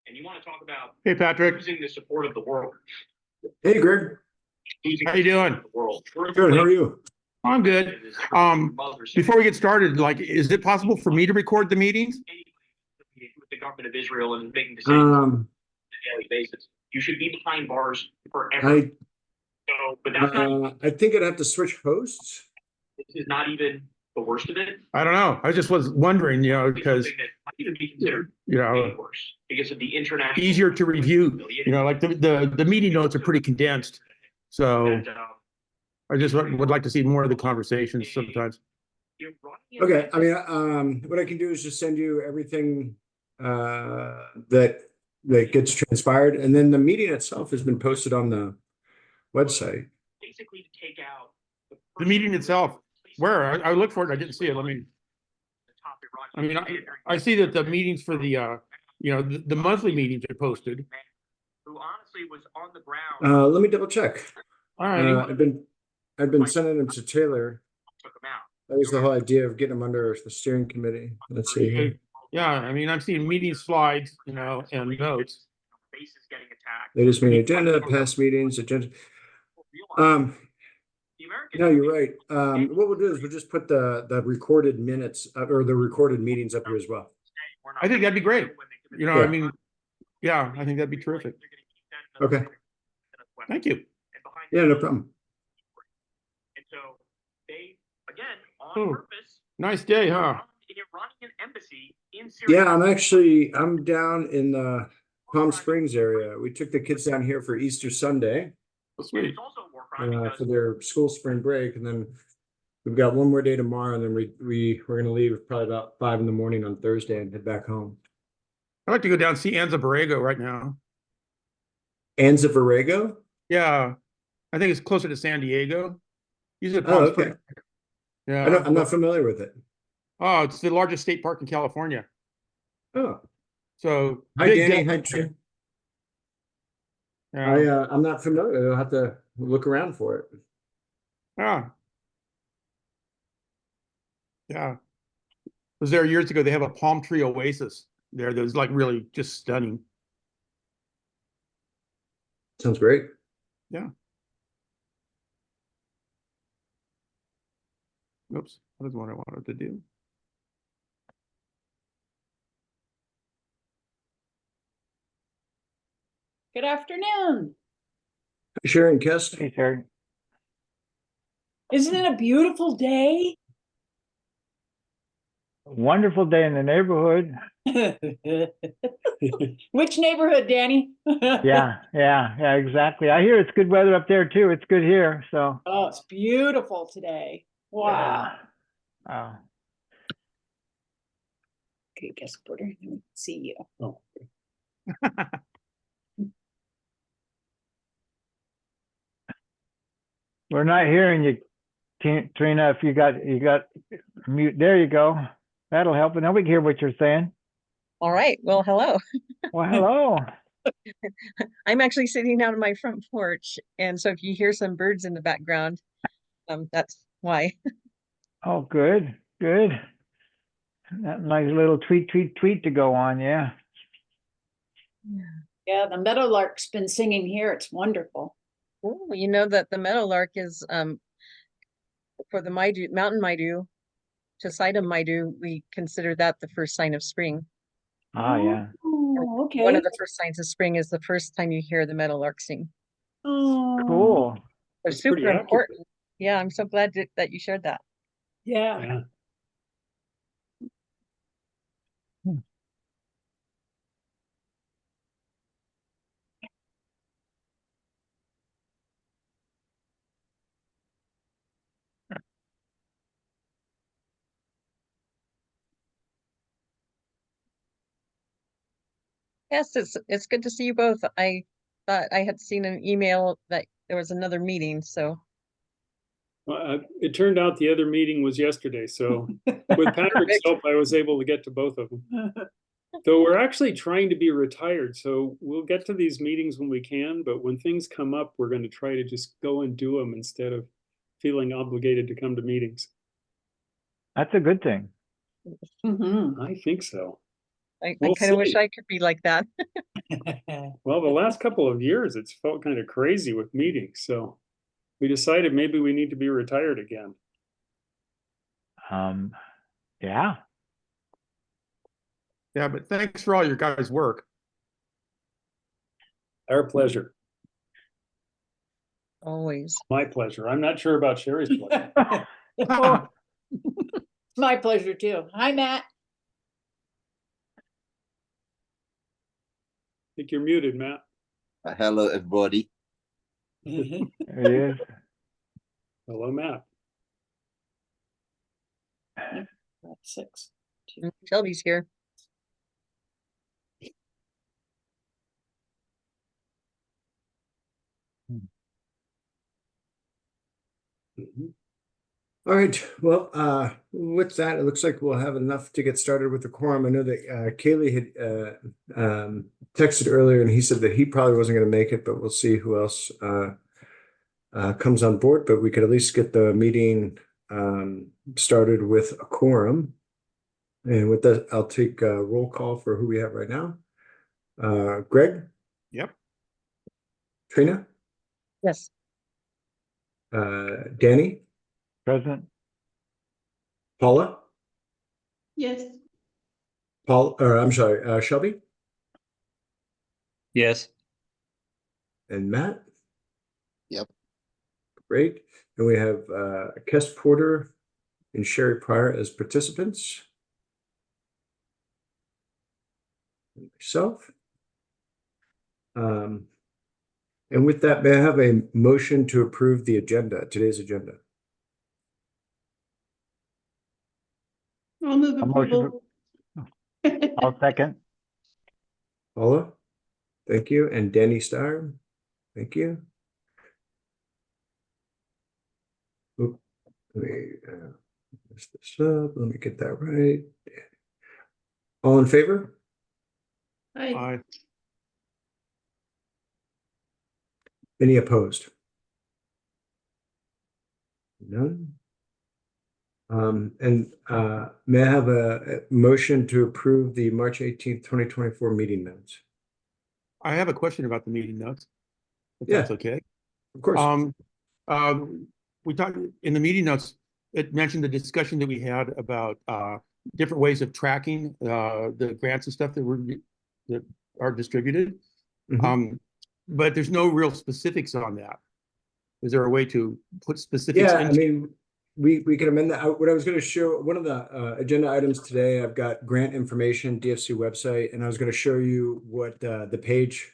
And you want to talk about Hey, Patrick. losing the support of the world. Hey, Greg. How you doing? Good. How are you? I'm good. Before we get started, like, is it possible for me to record the meetings? With the government of Israel and making decisions on a daily basis, you should be behind bars forever. But that's not. I think I'd have to switch hosts. This is not even the worst of it. I don't know. I just was wondering, because Something that might even be considered worse because of the international. easier to review. Like the meeting notes are pretty condensed, so And, I just would like to see more of the conversations sometimes. Okay. I mean, what I can do is just send you everything that gets transpired, and then the meeting itself has been posted on the website. Basically, to take out The meeting itself, where I looked for it, I didn't see it. I see that the meetings for the the monthly meetings are posted. Who honestly was on the ground. Let me double check. All right. I've been sending them to Taylor. Took them out. That was the whole idea of getting them under the steering committee. Let's see here. Yeah, I mean, I'm seeing meeting slides, and notes. Base is getting attacked. Latest meeting agenda, past meetings, agenda. No, you're right. What we'll do is we'll just put the recorded minutes or the recorded meetings up here as well. I think that'd be great. I mean, yeah, I think that'd be terrific. Okay. Thank you. Yeah, no problem. And so they, again, on purpose. Nice day, huh? Running an embassy in Syria. Yeah, I'm down in the Palm Springs area. We took the kids down here for Easter Sunday. Oh, sweet. For their school spring break, and then we've got one more day tomorrow, and then we're going to leave probably about 5 a.m. on Thursday and head back home. I'd like to go down and see Anza Borrego right now. Anza Borrego? Yeah, I think it's closer to San Diego. Usually, okay. Yeah, I'm not familiar with it. Oh, it's the largest state park in California. Oh, so hi Danny, hi Jim. Yeah. I'm not familiar. I'll have to look around for it. Yeah. I was there years ago. They have a palm tree oasis there that was like really just stunning. Sounds great. Yeah. Oops, that is what I wanted to do. Good afternoon. Sharon Kest. Hey, Sharon. Isn't it a beautiful day? Wonderful day in the neighborhood. Which neighborhood, Danny? Yeah, exactly. I hear it's good weather up there too. It's good here, so. Oh, it's beautiful today. Wow. Wow. Okay, guess Porter, let me see you. Oh. We're not hearing you, Trina. If you got mute, there you go. That'll help. And then we can hear what you're saying. All right. Well, hello. Well, hello. I'm actually sitting out on my front porch, and so if you hear some birds in the background, that's why. Oh, good. That nice little tweet to go on, yeah. Yeah, the meadowlark's been singing here. It's wonderful. Oh, you know that the meadowlark is for the Maidu, mountain Maidu, Poseidon Maidu, we consider that the first sign of spring. Ah, yeah. Oh, okay. One of the first signs of spring is the first time you hear the meadowlark sing. Oh, Cool. They're super important. Yeah, I'm so glad that you shared that. Yeah. Yes, it's good to see you both. I thought I had seen an email that there was another meeting, so. Well, it turned out the other meeting was yesterday, so with Patrick's help, I was able to get to both of them. Though we're actually trying to be retired, so we'll get to these meetings when we can, but when things come up, we're going to try to just go and do them instead of feeling obligated to come to meetings. That's a good thing. Mm-hmm. I think so. I kind of wish I could be like that. Well, the last couple of years, it's felt kind of crazy with meetings, so we decided maybe we need to be retired again. Yeah. Yeah, but thanks for all your guys' work. Our pleasure. Always. My pleasure. I'm not sure about Sherry's pleasure. Oh, my pleasure too. Hi, Matt. I think you're muted, Matt. Hello, everybody. There he is. Hello, Matt. 6. Shelby's here. Mhm. All right, well, with that, it looks like we'll have enough to get started with the quorum. I know that Kaylee had texted earlier and he said that he probably wasn't going to make it, but we'll see who else comes on board. But we could at least get the meeting started with a quorum. And with that, I'll take a roll call for who we have right now. Greg, Yep. Trina, Yes. Danny, Present. Paula, Yes. I'm sorry, Shelby, Yes. and Matt. Yep. Great. And we have Kes Porter and Sherry Pryor as participants. And myself. And with that, may I have a motion to approve the agenda, today's agenda? I'll move A motion approval. I'll second. Paula, thank you. And Danny Starr, thank you. Oop, let me mess this up. Let me get that right. All in favor? Aye. Any opposed? None. And may I have a motion to approve the March 18th, 2024 meeting minutes? I have a question about the meeting notes, if Yeah. that's okay. Of course. We talked in the meeting notes, it mentioned the discussion that we had about different ways of tracking the grants and stuff that are distributed. Mhm. But there's no real specifics on that. Is there a way to put specifics Yeah, I into? mean, we can amend that. What I was going to show, one of the agenda items today, I've got grant information, DFC website, and I was going to show you what the page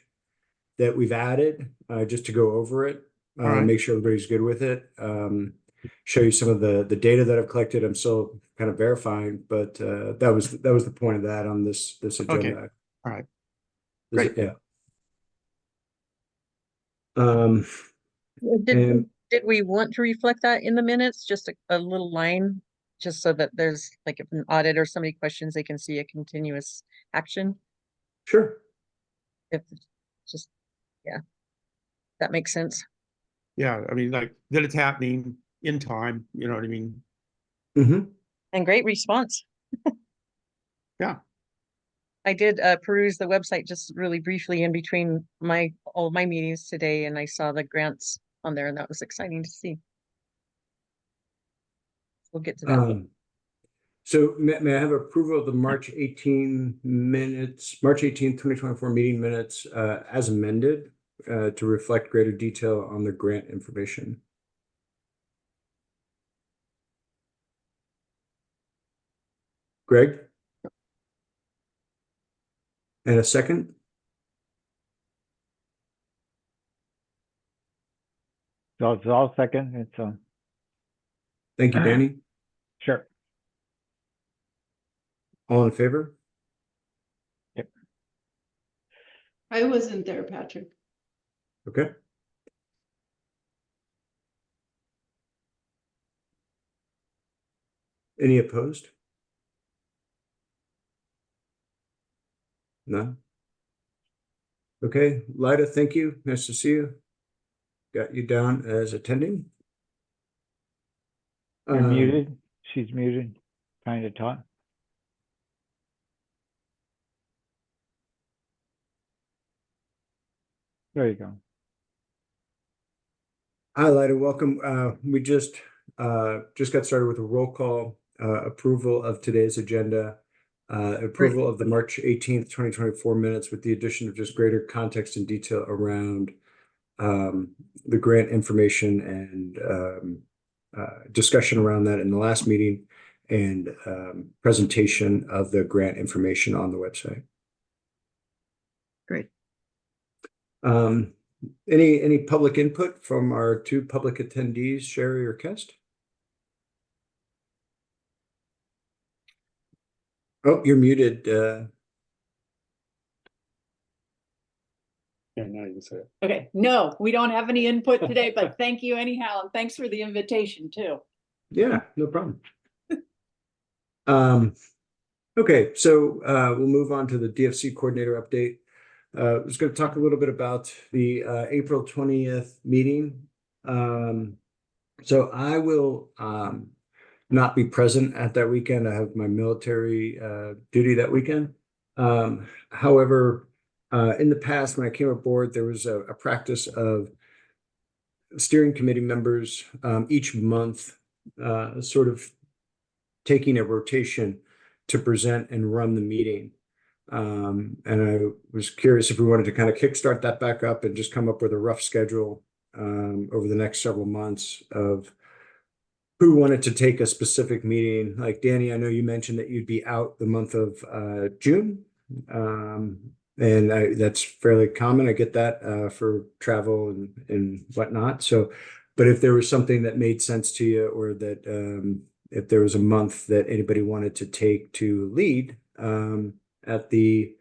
that we've added just to go over it, All right. make sure everybody's good with it. Show you some of the data that I've collected. I'm still kind of verifying, but that was the point of that on this agenda. Okay. All right. Is it- Great. yeah. And Did we want to reflect that in the minutes? Just a little line, just so that there's like if an audit or somebody questions, they can see a continuous action. sure. If just, yeah, that makes sense. Yeah, I mean, like that it's happening in time, you know what I mean? Mm-hmm. And great response. Yeah. I did peruse the website just really briefly in between all of my meetings today, and I saw the grants on there, and that was exciting to see. We'll get to that. So may I have approval of the March 18 minutes, March 18th, 2024 meeting minutes as amended to reflect greater detail on the grant information? Greg? And a second? So it's all second. It's Thank you, Danny. sure. All in favor? I wasn't there, Patrick. Okay. Any opposed? None? Okay, Lida, thank you. Nice to see you. Got you down as attending. You're muted. She's muted. Trying to talk. There you go. Hi, Lyda, welcome. We just got started with a roll call, approval of today's agenda, approval of the March 18th, 2024 minutes with the addition of just greater context and detail around the grant information and discussion around that in the last meeting, and presentation of the grant information on the website. Great. Any public input from our two public attendees, Sherry or Kest? Oh, you're muted. Yeah, now you can say it. Okay, no, we don't have any input today, but thank you anyhow, and thanks for the invitation too. Yeah, no problem. Okay, so we'll move on to the DFC coordinator update. I was going to talk a little bit about the April 20th meeting. So I will not be present at that weekend. I have my military duty that weekend. However, in the past, when I came aboard, there was a practice of steering committee members each month sort of taking a rotation to present and run the meeting. And I was curious if we wanted to kind of kickstart that back up and just come up with a rough schedule over the next several months of who wanted to take a specific meeting. Like Danny, I know you mentioned that you'd be out the month of June. And that's fairly common. I get that for travel and whatnot. So, but if there was something that made sense to you, or that if there was a month that anybody wanted to take to lead at the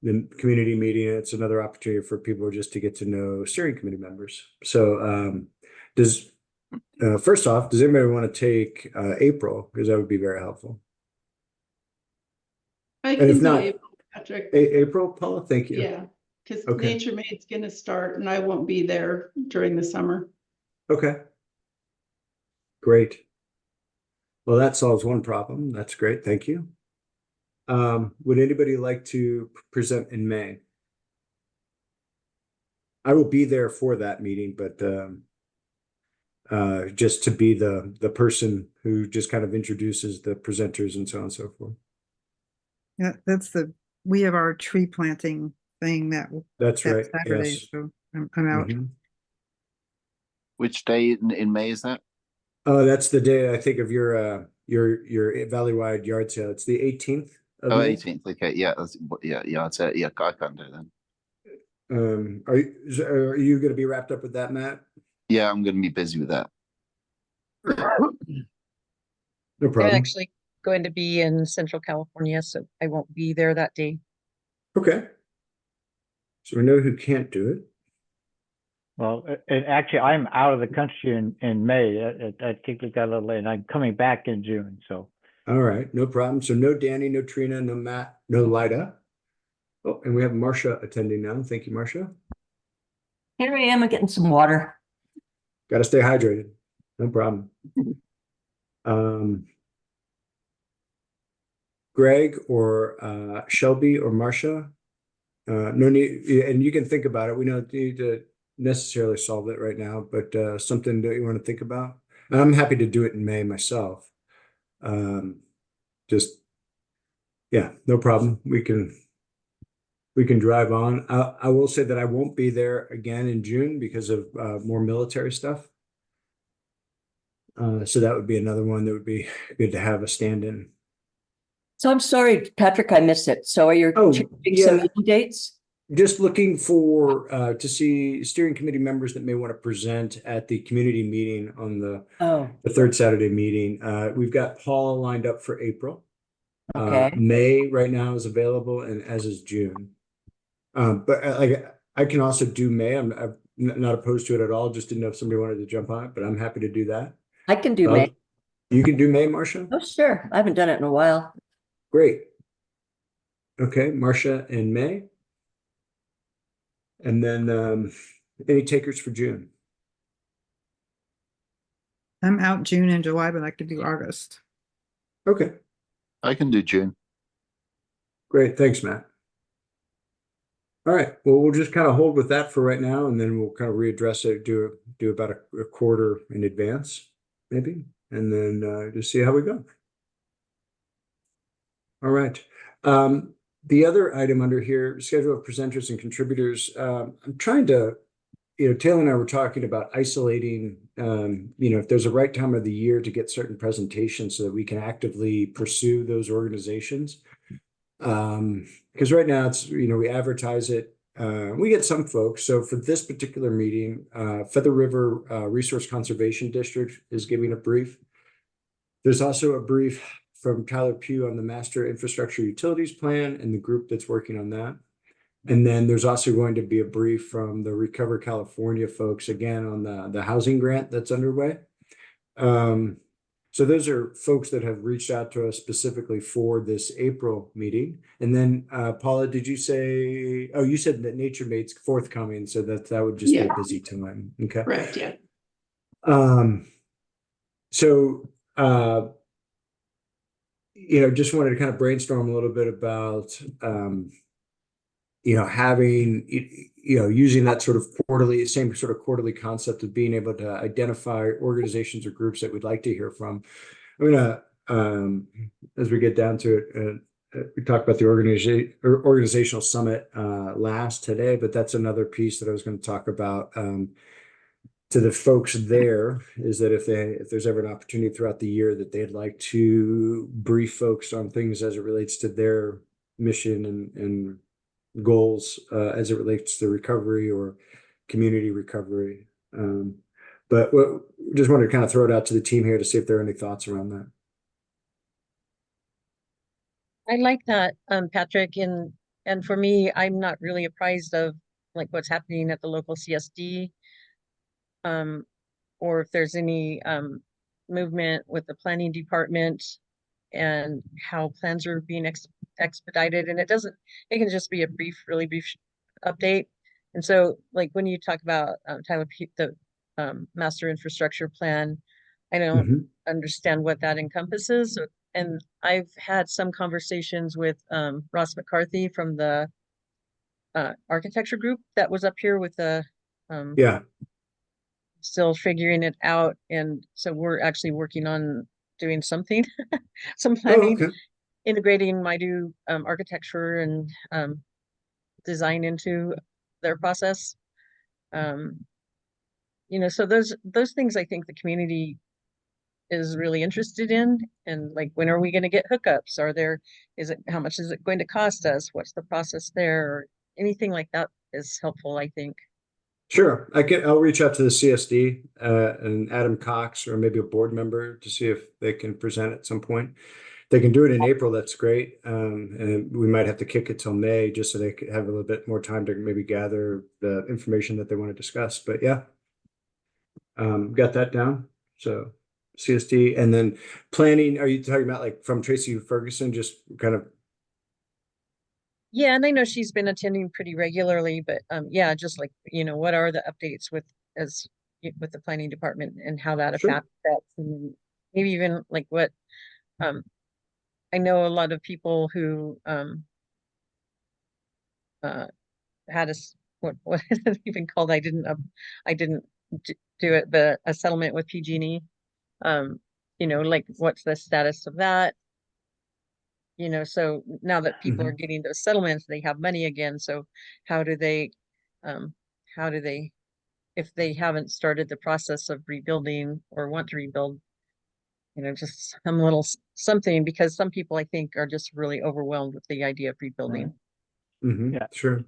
community meeting, it's another opportunity for people just to get to know steering committee members. So first off, does anybody want to take April? Because that would be very helpful. I And can if do not, April, Patrick. April, Paula, thank you. Yeah, because Okay. Nature Mate's gonna start and I won't be there during the summer. Okay. Great. Well, that solves one problem. That's great. Thank you. Would anybody like to present in May? I will be there for that meeting, but just to be the person who just kind of introduces the presenters and so on and so forth. Yeah, we have our tree planting thing That's right. Saturday, Yes. so I'm out. Mhm. Which day in May is that? That's the day I think of your Valley-wide yard sale. It's the 18th of Oh, May. 18th. Okay, yeah, yeah. I'd say I can't do it then. Are you going to be wrapped up with that, Matt? Yeah, I'm going to be busy with that. No I'm problem. actually going to be in Central California, so I won't be there that day. Okay. So we know who can't do it. Well, and actually, I'm out of the country in May. I think it got a little late, and I'm coming back in June. So, All right, no problem. So no Danny, no Trina, no Matt, no Lyda. Oh, and we have Marcia attending now. Thank you, Marcia. Here I am, I'm getting some water. Got to stay hydrated. No problem. Greg or Shelby or Marcia. No need, and you can think about it. We don't need to necessarily solve it right now, but something that you want to think about. And I'm happy to do it in May myself. Just, yeah, no problem. We can drive on. I will say that I won't be there again in June because of more military stuff. So that would be another one that would be good to have a stand-in. So I'm sorry, Patrick, I missed it. So are you Oh, changing yeah. some meeting dates? Just looking for to see steering committee members that may want to present at the community meeting on the third Saturday meeting. We've got Paul lined up for April. Okay. May right now is available, and as is June. But like I can also do May. I'm not opposed to it at all. Just didn't know if somebody wanted to jump on it, but I'm happy to do that. I can do May. You can do May, Marcia? Oh, sure. I haven't done it in a while. Great. Okay, Marcia and May. And then any takers for June? I'm out June and July, but I could do August. Okay, I can do June. great. Thanks, Matt. All right. Well, we'll just kind of hold with that for right now, and then we'll kind of readdress it, do about a quarter in advance, maybe, and then just see how we go. All right. The other item under here, schedule of presenters and contributors. I'm trying to, Taylor and I were talking about isolating, if there's a right time of the year to get certain presentations so that we can actively pursue those organizations. Because right now it's, we advertise it, we get some folks. So for this particular meeting, Feather River Resource Conservation District is giving a brief. There's also a brief from Tyler Pugh on the Master Infrastructure Utilities Plan and the group that's working on that. And then there's also going to be a brief from the Recover California folks, again, on the housing grant that's underway. So those are folks that have reached out to us specifically for this April meeting. And then Paula, did you say, oh, you said that Nature Mate's forthcoming, so that would just be a busy time. Okay. Correct, yeah. So just wanted to kind of brainstorm a little bit about having, using that sort of same sort of quarterly concept of being able to identify organizations or groups that we'd like to hear from. I'm gonna, as we get down to it, we talked about the organizational summit last today, but that's another piece that I was going to talk about to the folks there, is that if there's ever an opportunity throughout the year that they'd like to brief folks on things as it relates to their mission and goals as it relates to recovery or community recovery. But just wanted to kind of throw it out to the team here to see if there are any thoughts around that. I like that, Patrick, and for me, I'm not really apprised of like what's happening at the local CSD, or if there's any movement with the planning department and how plans are being expedited. And it can just be a really brief update. And so like when you talk about Tyler, the master infrastructure plan, I don't understand what that encompasses. And I've had some conversations with Ross McCarthy from the architecture group that was up here with the still figuring it out. And so we're actually working on doing something, some planning, integrating MIDU architecture and design into their process. So those things I think the community is really interested in. And like, when are we going to get hookups? How much is it going to cost us? What's the process there? Or anything like that is helpful, I think. Sure. I'll reach out to the CSD and Adam Cox, or maybe a board member, to see if they can present at some point. They can do it in April, that's great. And we might have to kick it till May just so they could have a little bit more time to maybe gather the information that they want to discuss. But yeah, got that down. So CSD, and then planning, are you talking about like from Tracy Ferguson, just kind of? Yeah, and I know she's been attending pretty regularly, but yeah, just like, what are the updates with the planning department and how that affects, and maybe even like what I know a lot of people who had what is it even called? I didn't do it, but a settlement with PG&E. Like what's the status of that? So now that people are getting those settlements, they have money again. So how do they, if they haven't started the process of rebuilding or want to rebuild, just some little something, because some people I think are just really overwhelmed with the idea of rebuilding. Yeah, sure.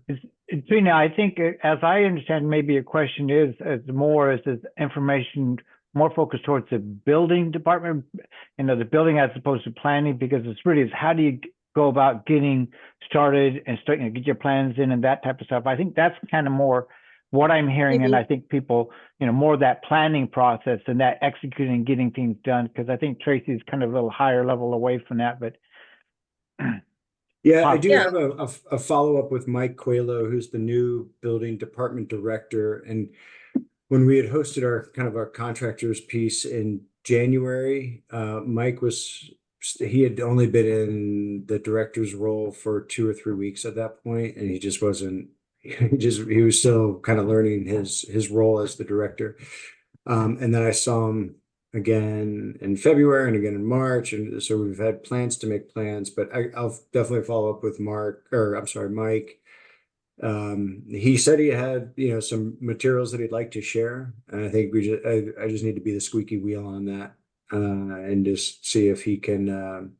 Trina, I think as I understand, maybe a question is information more focused towards the building department, the building as opposed to planning, because it's how do you go about getting started and get your plans in and that type of stuff. I think that's kind of more what I'm hearing. And I think people, more of that planning process and that executing, getting things done, because I think Tracy's kind of a little higher level away from that, but. Yeah, I do have a follow-up with Mike Coelho, who's the new building department director. And when we had hosted our contractors piece in January, Mike he had only been in the director's role for 2 or 3 weeks at that point, and he just wasn't he was still kind of learning his role as the director. And then I saw him again in February and again in March. And so we've had plans to make plans, but I'll definitely follow up with Mike. He said he had, some materials that he'd like to share. And I think I just need to be the squeaky wheel on that, and just see if he can,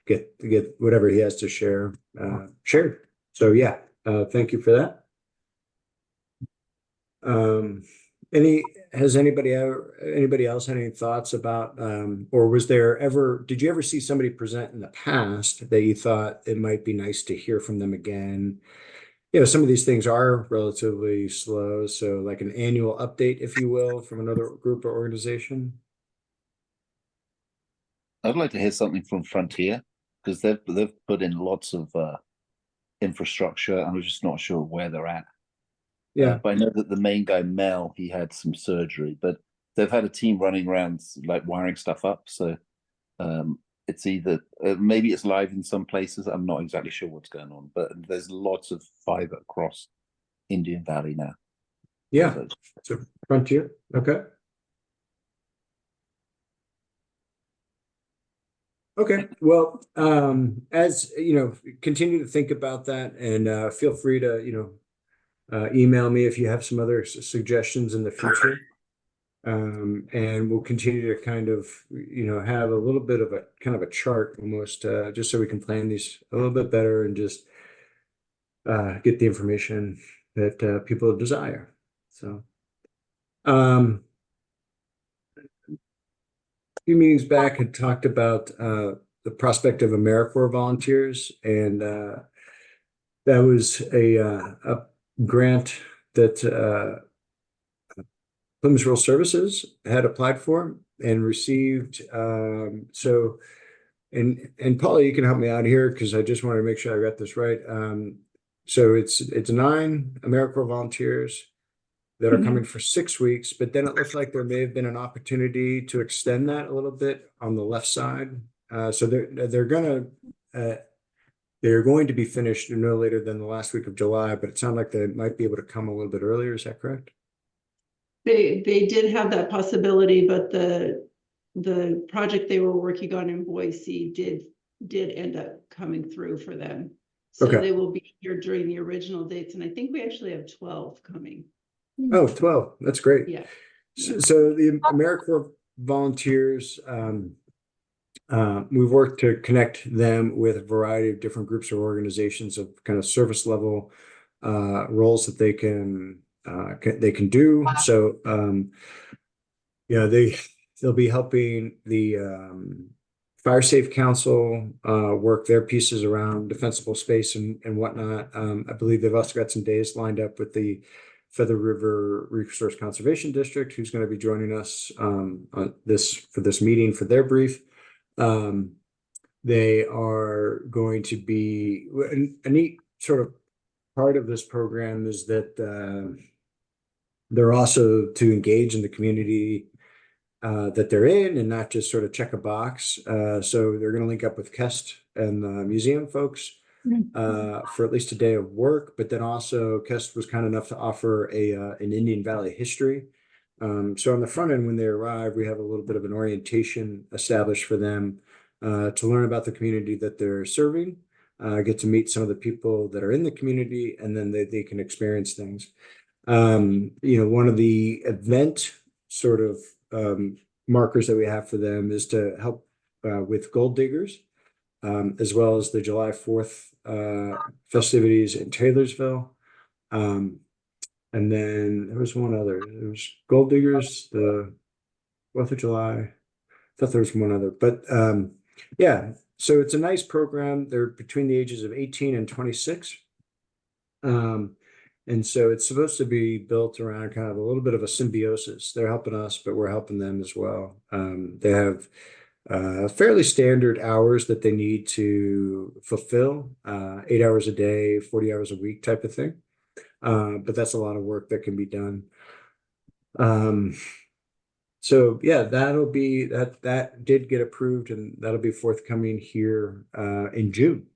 get whatever he has to share, shared. So yeah, thank you for that. Has anybody else had any thoughts about, or did you ever see somebody present in the past that you thought it might be nice to hear from them again? Some of these things are relatively slow, so like an annual update, if you will, from another group or organization. I'd like to hear something from Frontier, because they've put in lots of infrastructure, and I'm just not sure where they're at. Yeah. But I know that the main guy, Mel, he had some surgery, but they've had a team running around like wiring stuff up. So it's either maybe it's live in some places. I'm not exactly sure what's going on, but there's lots of fiber across Indian Valley now. Yeah. So Frontier. Okay. Okay. Well, as continue to think about that, and feel free to email me if you have some other suggestions in the future. And we'll continue to kind of, have a little bit of a kind of a chart almost, just so we can plan these a little bit better and just get the information that people desire. So, a few meetings back had talked about the prospect of AmeriCorps volunteers, and that was a grant that Plymouth Rural Services had applied for and received. So, and Paula, you can help me out here because I just want to make sure I got this right. So it's 9 AmeriCorps volunteers that are coming for 6 weeks, but then it looks like there may have been an opportunity to extend that a little bit on the left side. So they're going to be finished no later than the last week of July, but it sounded like they might be able to come a little bit earlier. Is that correct? They did have that possibility, but the project they were working on in Boise did end up coming through for them. So Okay. they will be here during the original dates, and I think we actually have 12 coming. Oh, 12. That's great. Yeah. So the AmeriCorps volunteers, we've worked to connect them with a variety of different groups or organizations of kind of service level roles that they can do. So they'll be helping the Fire Safe Council work their pieces around defensible space and whatnot. I believe they've also got some days lined up with the Feather River Resource Conservation District, who's going to be joining us for this meeting for their brief. They are going to be a neat sort of part of this program is that they're also to engage in the community that they're in and not just sort of check a box. So they're going to link up with Kest and the museum folks for at least a day of work, but then also Kest was kind enough to offer an Indian Valley history. So on the front end, when they arrive, we have a little bit of an orientation established for them to learn about the community that they're serving, get to meet some of the people that are in the community, and then they can experience things. One of the event sort of markers that we have for them is to help with Gold Diggers, as well as the July 4th festivities in Taylorsville. And then there was one other. There was Gold Diggers, the 4th of July. I thought there was one other, but yeah. So it's a nice program. They're between the ages of 18 and 26. And so it's supposed to be built around kind of a little bit of a symbiosis. They're helping us, but we're helping them as well. They have fairly standard hours that they need to fulfill, 8 hours a day, 40 hours a week type of thing. But that's a lot of work that can be done. So yeah, that did get approved, and that'll be forthcoming here in June.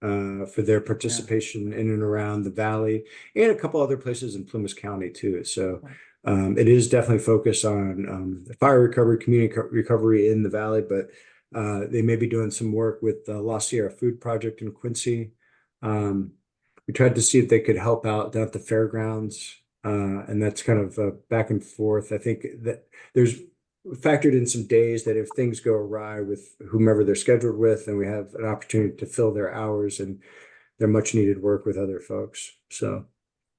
for their participation in and around the valley and a couple other places in Plymouth County too. So it is definitely focused on fire recovery, community recovery in the valley, but they may be doing some work with the La Sierra Food Project in Quincy. We tried to see if they could help out down at the fairgrounds, and that's kind of back and forth. I think that there's factored in some days that if things go awry with whomever they're scheduled with, then we have an opportunity to fill their hours and their much needed work with other folks. So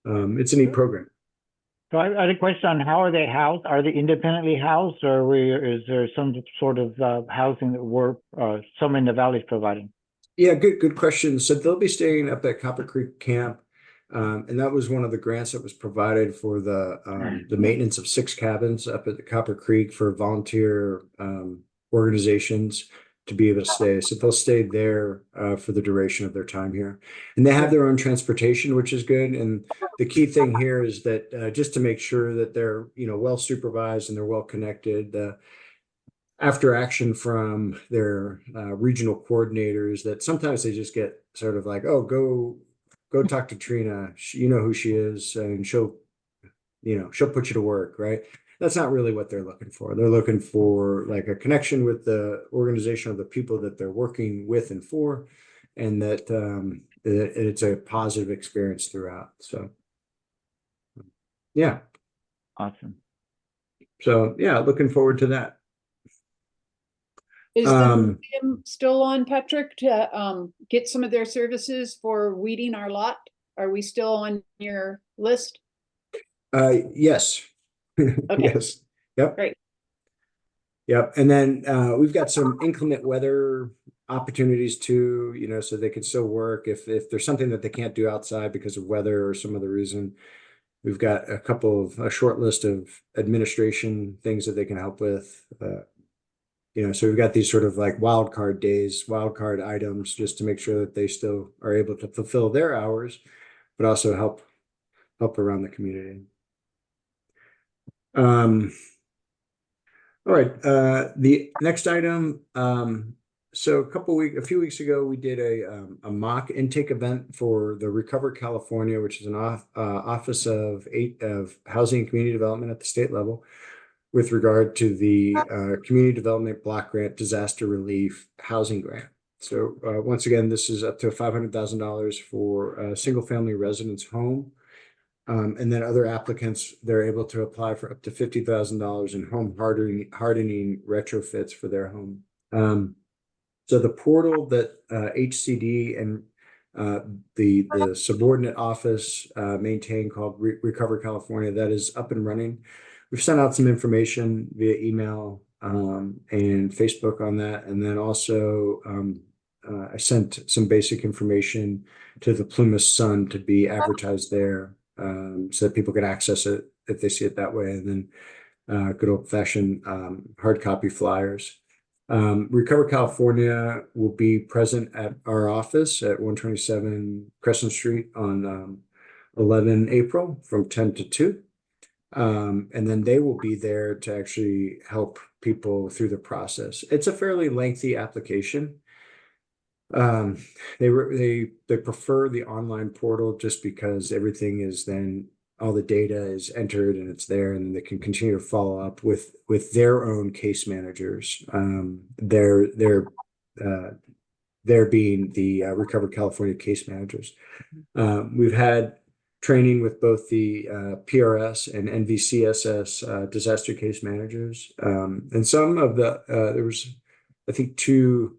it's a neat program. So I had a question on how are they housed? Are they independently housed, or is there some sort of housing that some in the valley is providing? Yeah, good question. So they'll be staying up at Copper Creek Camp. And that was one of the grants that was provided for the maintenance of 6 cabins up at the Copper Creek for volunteer organizations to be able to stay. So they'll stay there for the duration of their time here. And they have their own transportation, which is good. And the key thing here is that just to make sure that they're, well supervised and they're well connected, after action from their regional coordinators, that sometimes they just get sort of like, oh, go talk to Trina. You know who she is, and she'll put you to work, right? That's not really what they're looking for. They're looking for like a connection with the organization of the people that they're working with and for, and that it's a positive experience throughout. So, yeah. Awesome. So, yeah, looking forward to that. Is the museum still on, Patrick, to get some of their services for weeding our lot? Are we still on your list? Yes. Okay. Yes. Yep. Great. Yep. And then we've got some inclement weather opportunities too, so they can still work if there's something that they can't do outside because of weather or some other reason. We've got a short list of administration things that they can help with. So we've got these sort of like wild card days, wild card items, just to make sure that they still are able to fulfill their hours, but also help around the community. All right. The next item. So a few weeks ago, we did a mock intake event for the Recover California, which is an Office of Housing and Community Development at the state level, with regard to the Community Development Block Grant Disaster Relief Housing Grant. So once again, this is up to $500,000 for a single-family residence home. And then other applicants, they're able to apply for up to $50,000 in home hardening retrofits for their home. So the portal that HCD and the subordinate office maintain called Recover California, that is up and running. We've sent out some information via email and Facebook on that. And then also I sent some basic information to the Plymouth Sun to be advertised there so that people can access it if they see it that way. And then good old fashioned hard copy flyers. Recover California will be present at our office at 127 Crescent Street on 11 April from 10 to 2. And then they will be there to actually help people through the process. It's a fairly lengthy application. They prefer the online portal just because everything is then all the data is entered and it's there, and they can continue to follow up with their own case managers. They're being the Recover California case managers. We've had training with both the PRS and NVCSS disaster case managers. And some of there was, I think, 2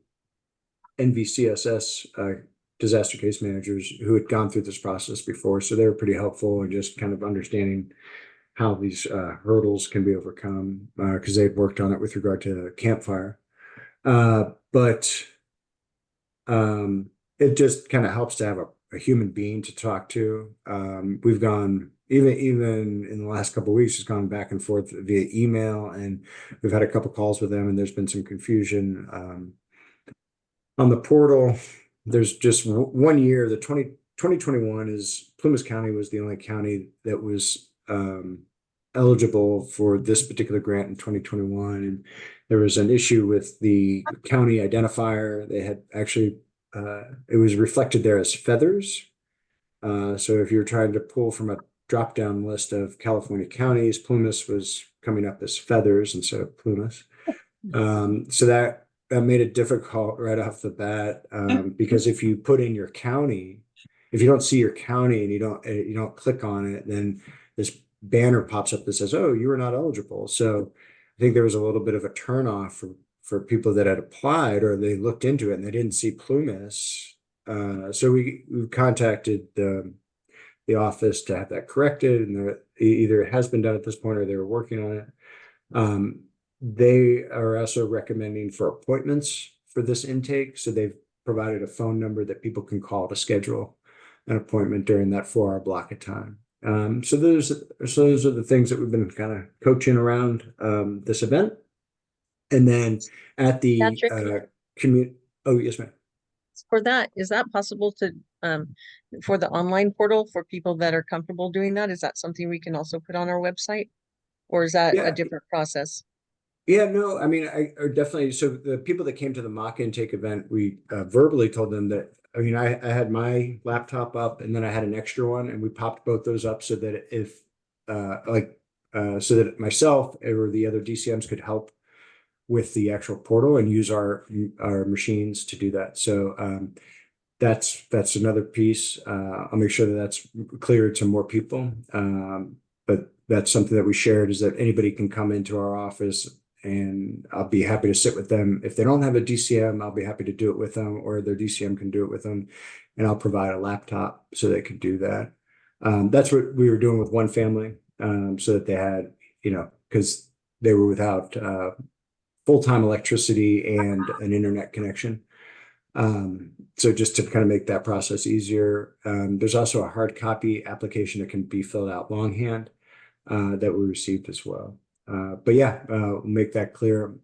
NVCSS disaster case managers who had gone through this process before. So they were pretty helpful in just kind of understanding how these hurdles can be overcome because they had worked on it with regard to campfire. But it just kind of helps to have a human being to talk to. We've gone even in the last couple of weeks, it's gone back and forth via email, and we've had a couple calls with them, and there's been some confusion on the portal. There's just 1 year. The 2021 is Plymouth County was the only county that was eligible for this particular grant in 2021, and there was an issue with the county identifier. They had actually it was reflected there as feathers. So if you're trying to pull from a drop-down list of California counties, Plumas was coming up as feathers instead of Plumas. So that made it difficult right off the bat, because if you put in your county, if you don't see your county and you don't click on it, then this banner pops up that says, "Oh, you are not eligible." So I think there was a little bit of a turnoff for people that had applied, or they looked into it and they didn't see Plumas. So we contacted the office to have that corrected, and either it has been done at this point or they were working on it. They are also recommending for appointments for this intake. So they've provided a phone number that people can call to schedule an appointment during that 4-hour block of time. So those are the things that we've been kind of coaching around this event. And then at the Patrick? Oh, yes, ma'am. For that, is that possible to for the online portal for people that are comfortable doing that? Is that something we can also put on our website, or is that a different process? Yeah, no, I mean, I definitely. So the people that came to the mock intake event, we verbally told them that. I mean, I had my laptop up, and then I had an extra one, and we popped both those up so that if, so that myself or the other DCMs could help with the actual portal and use our machines to do that. So that's another piece. I'll make sure that that's clear to more people. But that's something that we shared, is that anybody can come into our office, and I'll be happy to sit with them. If they don't have a DCM, I'll be happy to do it with them, or their DCM can do it with them, and I'll provide a laptop so they can do that. That's what we were doing with one family, so that they had, because they were without full-time electricity and an internet connection. So just to kind of make that process easier, there's also a hard copy application that can be filled out longhand that we received as well. But yeah, we'll make that clear.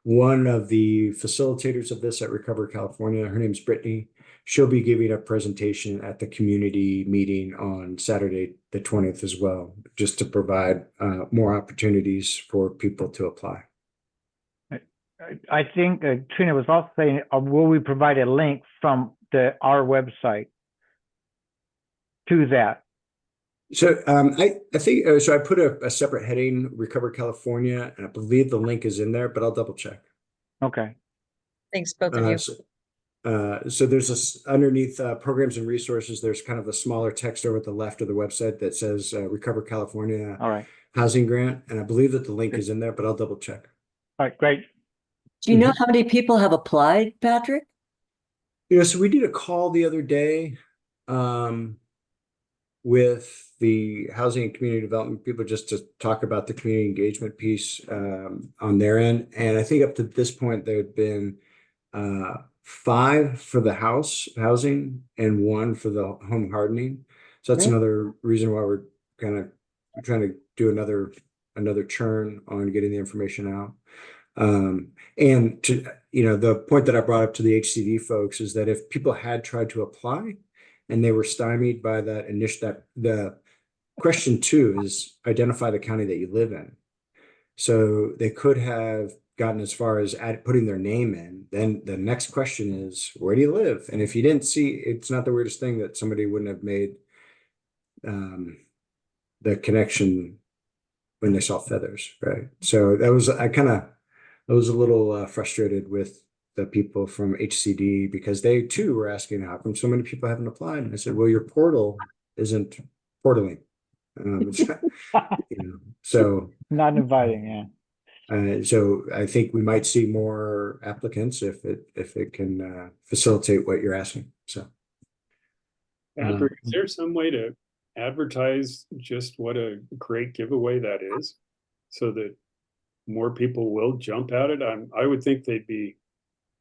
One of the facilitators of this at Recover California, her name's Brittany. She'll be giving a presentation at the community meeting on Saturday, the 20th as well, just to provide more opportunities for people to apply. I think Trina was also saying, will we provide a link from our website to that? So I think so. I put a separate heading, Recover California, and I believe the link is in there, but I'll double check. Okay. Thanks, both of you. So there's this underneath programs and resources. There's kind of a smaller text over at the left of the website that says Recover California All right. Housing Grant, and I believe that the link is in there, but I'll double check. All right, great. Do you know how many people have applied, Patrick? So we did a call the other day with the housing and community development people, just to talk about the community engagement piece on their end. And I think up to this point, there had been 5 for the housing and 1 for the home hardening. So that's another reason why we're kind of trying to do another churn on getting the information out. And to, the point that I brought up to the HCD folks is that if people had tried to apply and they were stymied by that the question 2 is identify the county that you live in. So they could have gotten as far as putting their name in. Then the next question is, where do you live? And if you didn't see, it's not the weirdest thing that somebody wouldn't have made the connection when they saw feathers, right? So I was a little frustrated with the people from HCD, because they too were asking, how come so many people haven't applied? And I said, well, your portal isn't portaling. So not inviting, yeah. So I think we might see more applicants if it can facilitate what you're asking. So, Patrick, is there some way to advertise just what a great giveaway that is, so that more people will jump at it? I would think they'd be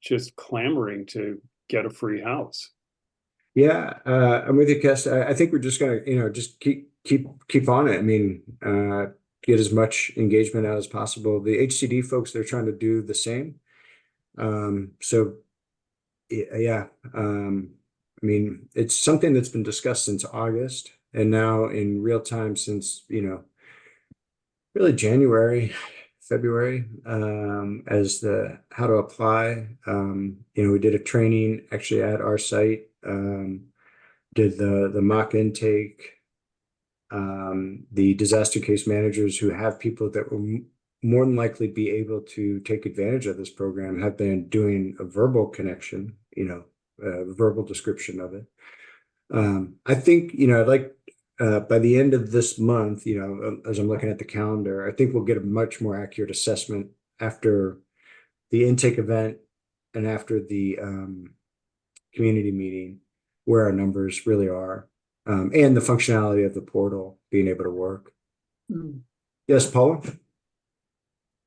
just clamoring to get a free house. Yeah, I'm with you, Kes. I think we're just gonna, just keep on it. I mean, get as much engagement out as possible. The HCD folks, they're trying to do the same. So yeah, I mean, it's something that's been discussed since August, and now in real time since, really January February, as the how to apply. We did a training actually at our site, did the mock intake. The disaster case managers who have people that will more than likely be able to take advantage of this program have been doing a verbal connection, a verbal description of it. I think, I'd like by the end of this month, as I'm looking at the calendar, I think we'll get a much more accurate assessment after the intake event and after the community meeting, where our numbers really are, and the functionality of the portal being able to work. Yes, Paula?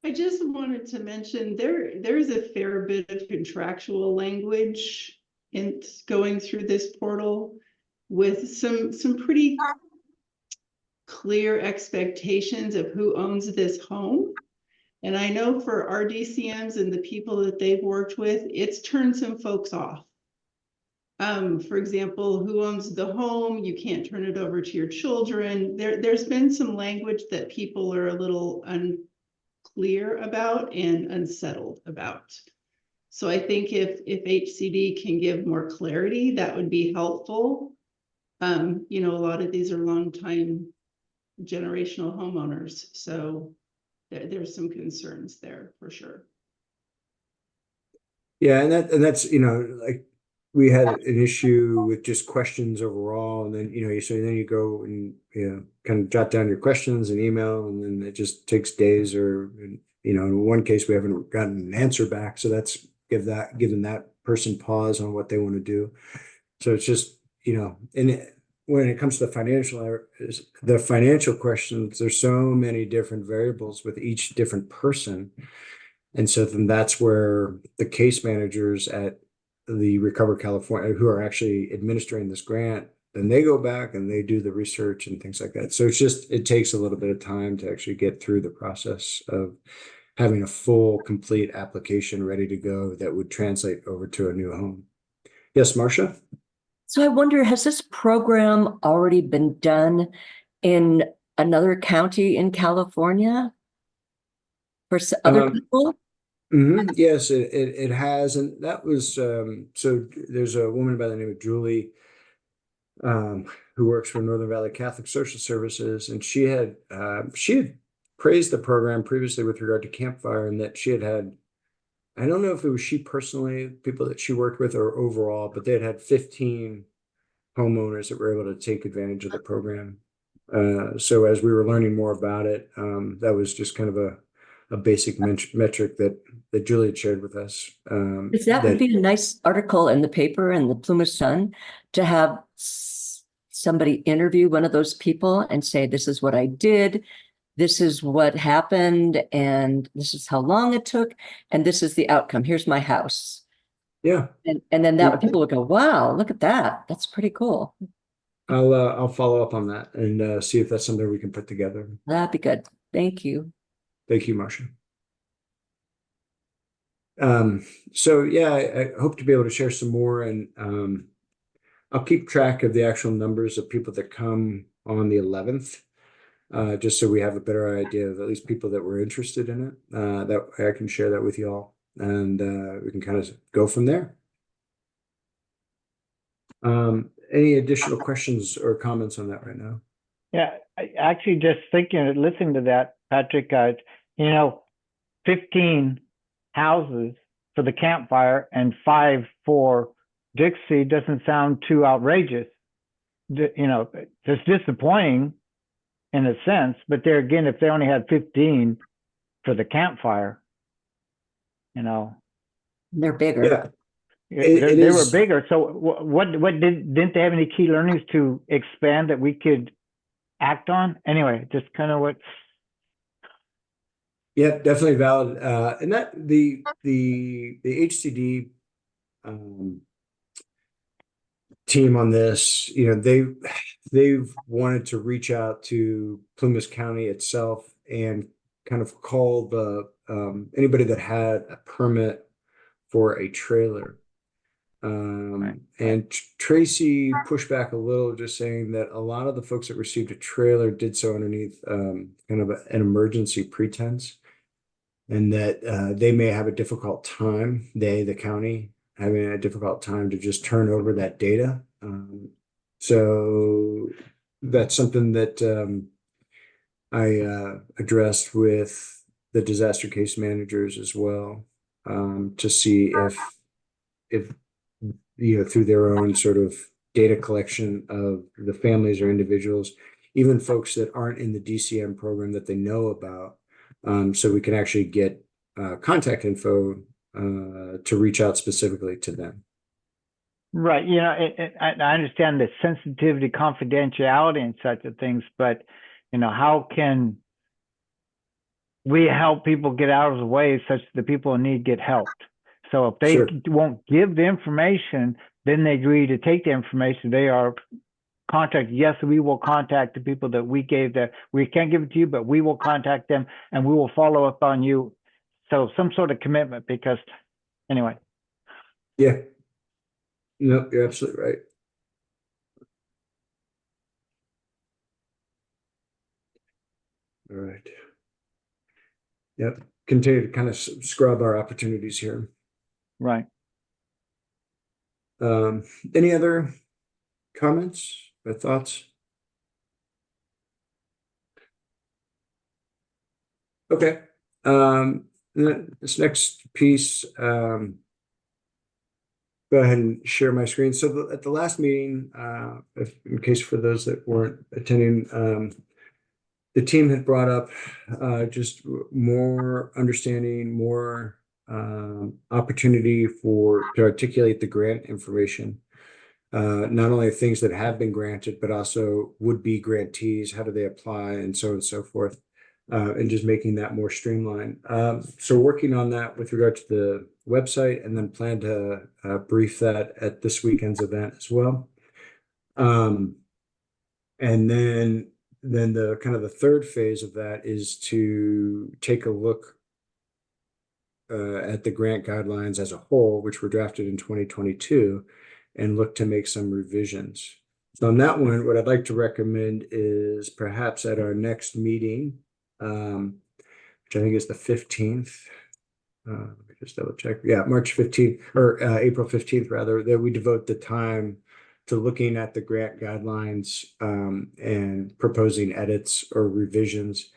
I just wanted to mention there's a fair bit of contractual language in going through this portal with some pretty clear expectations of who owns this home. And I know for our DCMs and the people that they've worked with, it's turned some folks off. For example, who owns the home? You can't turn it over to your children. There's been some language that people are a little unclear about and unsettled about. So I think if HCD can give more clarity, that would be helpful. A lot of these are longtime generational homeowners, so there's some concerns there for sure. Yeah, and that's like we had an issue with just questions overall, and then then you go and kind of jot down your questions and email, and then it just takes days, or in one case we haven't gotten an answer back, so that's giving that person pause on what they want to do. So it's just and when it comes to the financial questions, there's so many different variables with each different person. And so then that's where the case managers at the Recover California, who are actually administering this grant, then they go back and they do the research and things like that. So it takes a little bit of time to actually get through the process of having a full, complete application ready to go that would translate over to a new home. Yes, Marcia? So I wonder, has this program already been done in another county in California for other people? Yes, it has, and that was so. There's a woman by the name of Julie, who works for Northern Valley Catholic Social Services, and she had praised the program previously with regard to Campfire, and that she had. I don't know if it was she personally, people that she worked with, or overall, but they had 15 homeowners that were able to take advantage of the program. So as we were learning more about it, that was just kind of a basic metric that Julie had shared with us. That would be a nice article in the paper and the Plymouth Sun to have somebody interview one of those people and say, this is what I did. This is what happened, and this is how long it took, and this is the outcome. Here's my house. Yeah. And then people would go, wow, look at that. That's pretty cool. I'll follow up on that and see if that's something we can put together. That'd be good. Thank you. Thank you, Marcia. So yeah, I hope to be able to share some more, and I'll keep track of the actual numbers of people that come on the 11th. Just so we have a better idea of at least people that were interested in it, that I can share that with you all, and we can kind of go from there. Any additional questions or comments on that right now? Yeah, actually just listening to that, Patrick, 15 houses for the Campfire and 5 for Dixie doesn't sound too outrageous. It's disappointing in a sense, but there again, if they only had 15 for the Campfire, they're bigger. Yeah, they were bigger. So what didn't they have any key learnings to expand that we could act on? Anyway, just kind of what. Yeah, definitely valid. And that the HCD team on this, they've wanted to reach out to Plymouth County itself and kind of call the anybody that had a permit for a trailer. And Tracy pushed back a little, just saying that a lot of the folks that received a trailer did so underneath kind of an emergency pretense. and that they may have a difficult time, the county, having a difficult time to just turn over that data. So that's something that I addressed with the disaster case managers as well, to see if through their own sort of data collection of the families or individuals, even folks that aren't in the DCM program that they know about, so we can actually get contact info to reach out specifically to them. Right. I understand the sensitivity, confidentiality and such of things, but how can we help people get out of the way such that the people in need get helped? So if they Sure. won't give the information, then they agree to take the information. They are contacted. Yes, we will contact the people that we gave that. We can't give it to you, but we will contact them and we will follow up on you. So some sort of commitment, because anyway. Yeah. No, you're absolutely right. All right. Yep. Continue to kind of scrub our opportunities here. Right. Any other comments or thoughts? Okay. This next piece, go ahead and share my screen. So at the last meeting, in case for those that weren't attending, the team had brought up just more understanding, more opportunity to articulate the grant information. Not only things that have been granted, but also would-be grantees, how do they apply, and so on and so forth, and just making that more streamlined. So working on that with regard to the website, and then plan to brief that at this weekend's event as well. And then the kind of the third phase of that is to take a look at the grant guidelines as a whole, which were drafted in 2022, and look to make some revisions. So on that one, what I'd like to recommend is perhaps at our next meeting, which I think is the 15th, let me just double check. Yeah, March 15th or April 15th, rather, that we devote the time to looking at the grant guidelines and proposing edits or revisions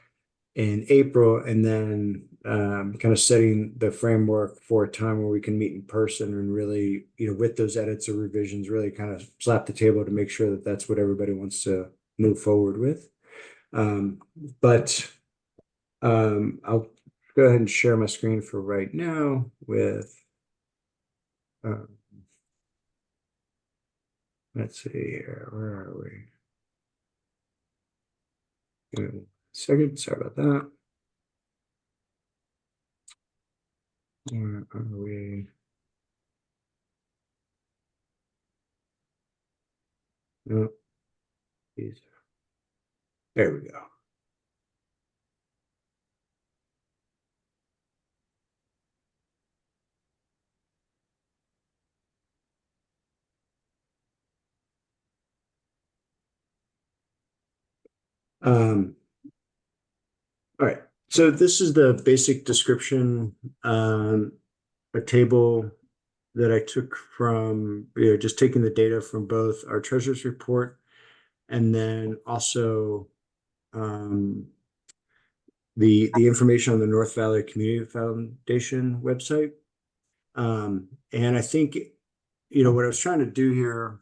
in April, and then kind of setting the framework for a time where we can meet in person and really, with those edits or revisions, really kind of slap the table to make sure that that's what everybody wants to move forward with. But I'll go ahead and share my screen for right now with, let's see here, where are we? Give me a second, sorry about that. Where are we? No. There we go. All right, so this is the basic description, a table that I took from, just taking the data from both our treasurer's report and then also the information on the North Valley Community Foundation website. And I think, what I was trying to do here,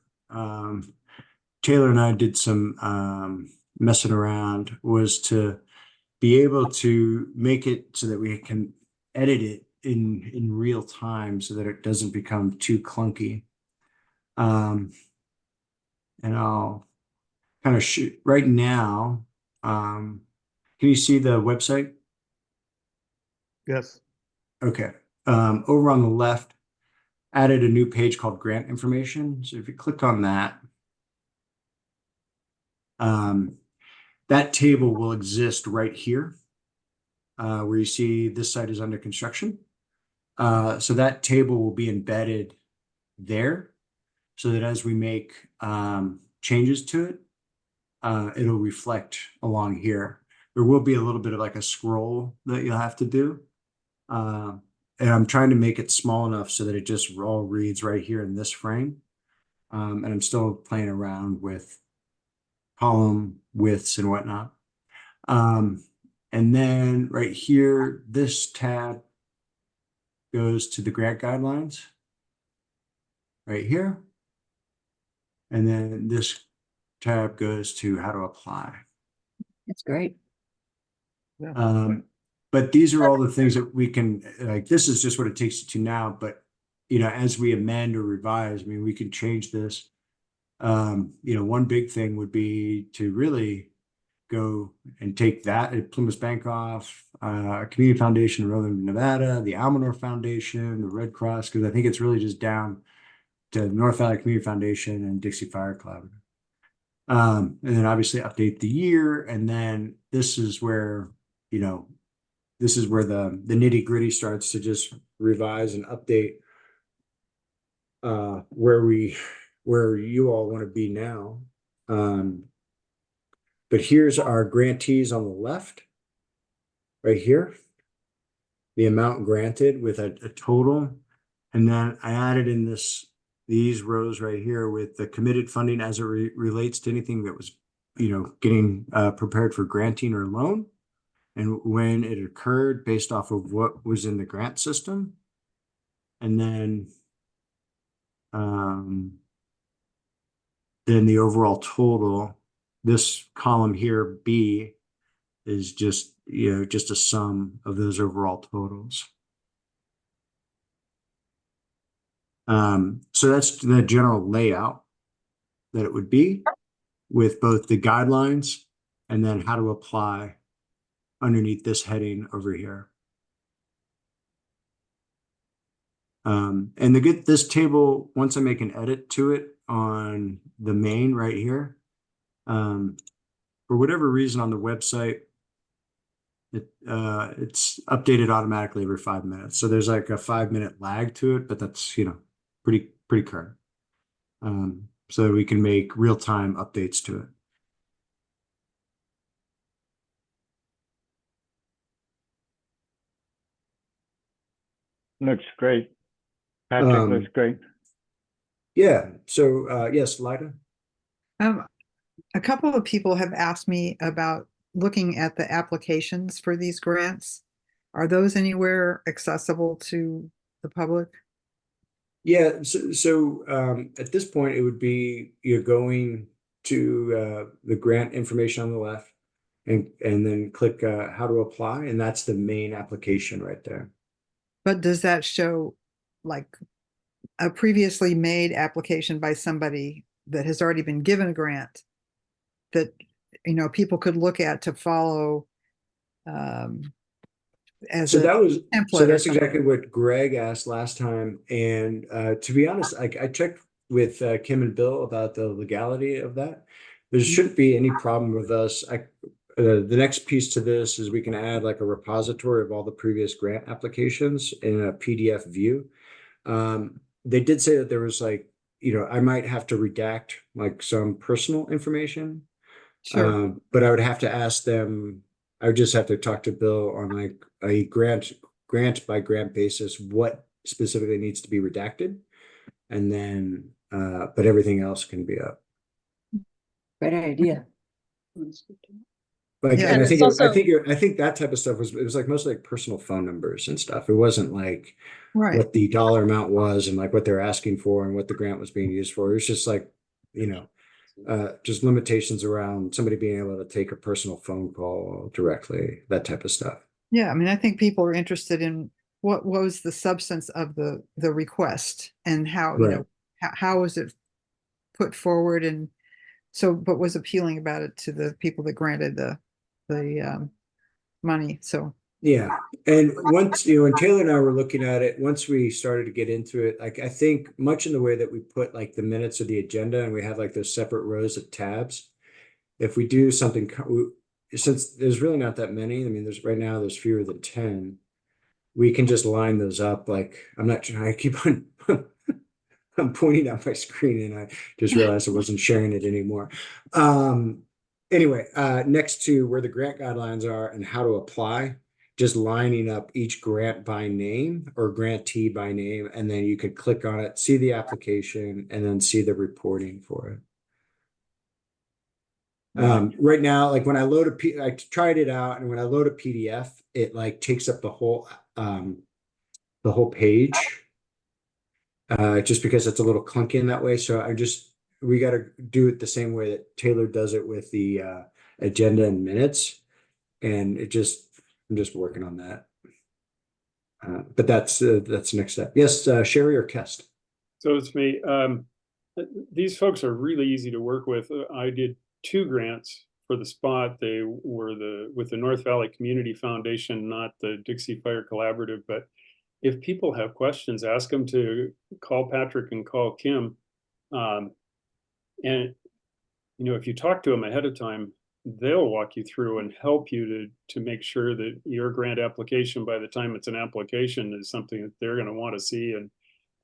Taylor and I did some messing around, was to be able to make it so that we can edit it in real time so that it doesn't become too clunky. And I'll kind of shoot right now. Can you see the website? Yes. Okay. Over on the left, added a new page called grant information. So if you click on that, that table will exist right here, where you see this site is under construction. So that table will be embedded there, so that as we make changes to it, it'll reflect along here. There will be a little bit of like a scroll that you'll have to do, And I'm trying to make it small enough so that it just all reads right here in this frame. And I'm still playing around with column widths and whatnot. And then right here, this tab goes to the grant guidelines right here. And then this tab goes to how to apply. That's great. But these are all the things that we can, like, this is just what it takes you to now, but, you know, as we amend or revise, I mean, we can change this. You know, one big thing would be to really go and take that at Plymouth Bank off, Community Foundation of Northern Nevada, the Almanor Foundation, the Red Cross, because I think it's really just down to North Valley Community Foundation and Dixie Fire Collaborative. And then obviously update the year. And then this is where, you know, this is where the nitty gritty starts to just revise and update where you all want to be now. But here's our grantees on the left, right here, the amount granted with a total. And then I added in these rows right here with the committed funding as it relates to anything that was, you know, getting prepared for granting or loan, and when it occurred based off of what was in the grant system. And then the overall total, this column here, B, is just, you know, just a sum of those overall totals. So that's the general layout that it would be, with both the guidelines and then how to apply underneath this heading over here. And this table, once I make an edit to it on the main right here, for whatever reason on the website, it's updated automatically every 5 minutes. So there's like a 5-minute lag to it, but that's, you know, pretty current. So that we can make real-time updates to it. Looks great. Patrick, looks great. Yeah. So yes, Lida. A couple of people have asked me about looking at the applications for these grants. Are those anywhere accessible to the public? Yeah. So at this point, it would be you're going to the grant information on the left, and then click how to apply, and that's the main application right there. But does that show like a previously made application by somebody that has already been given a grant that, you know, people could look at to follow as So a that was template? so that's exactly what Greg asked last time. And to be honest, I checked with Kim and Bill about the legality of that. There shouldn't be any problem with us. The next piece to this is we can add like a repository of all the previous grant applications in a PDF view. They did say that there was like, you know, I might have to redact like some personal information. Sure. But I would have to ask them, I would just have to talk to Bill on like a grant by grant basis, what specifically needs to be redacted. And then, but everything else can be up. Great idea. Like, Yeah, and and it's also- I think that type of stuff it was like mostly like personal phone numbers and stuff. It wasn't like Right. what the dollar amount was and like what they're asking for and what the grant was being used for. It was just like, you know, just limitations around somebody being able to take a personal phone call directly, that type of stuff. Yeah, I mean, I think people are interested in what was the substance of the request and how, you Right. know, how was it put forward, and so what was appealing about it to the people that granted the money. So Yeah. And once, you know, and Taylor and I were looking at it, once we started to get into it, like I think much in the way that we put like the minutes of the agenda and we have like those separate rows of tabs, if we do something, since there's really not that many, I mean, there's fewer than 10, we can just line those up. Like, I'm not trying, I keep on, I'm pointing at my screen and I just realized I wasn't sharing it anymore. Anyway, next to where the grant guidelines are and how to apply, just lining up each grant by name or grantee by name, and then you could click on it, see the application, and then see the reporting for it. Right now, like when I load I tried it out, and when I load a PDF, it like takes up the whole page, just because it's a little clunky in that way. So we got to do it the same way that Taylor does it with the agenda and minutes, and I'm just working on that. But that's the next step. Yes, Sherry or Kest? So it's me. These folks are really easy to work with. I did 2 grants for the spot. They were with the North Valley Community Foundation, not the Dixie Fire Collaborative. But if people have questions, ask them to call Patrick and call Kim. And if you talk to them ahead of time, they'll walk you through and help you to make sure that your grant application, by the time it's an application, is something that they're going to want to see, and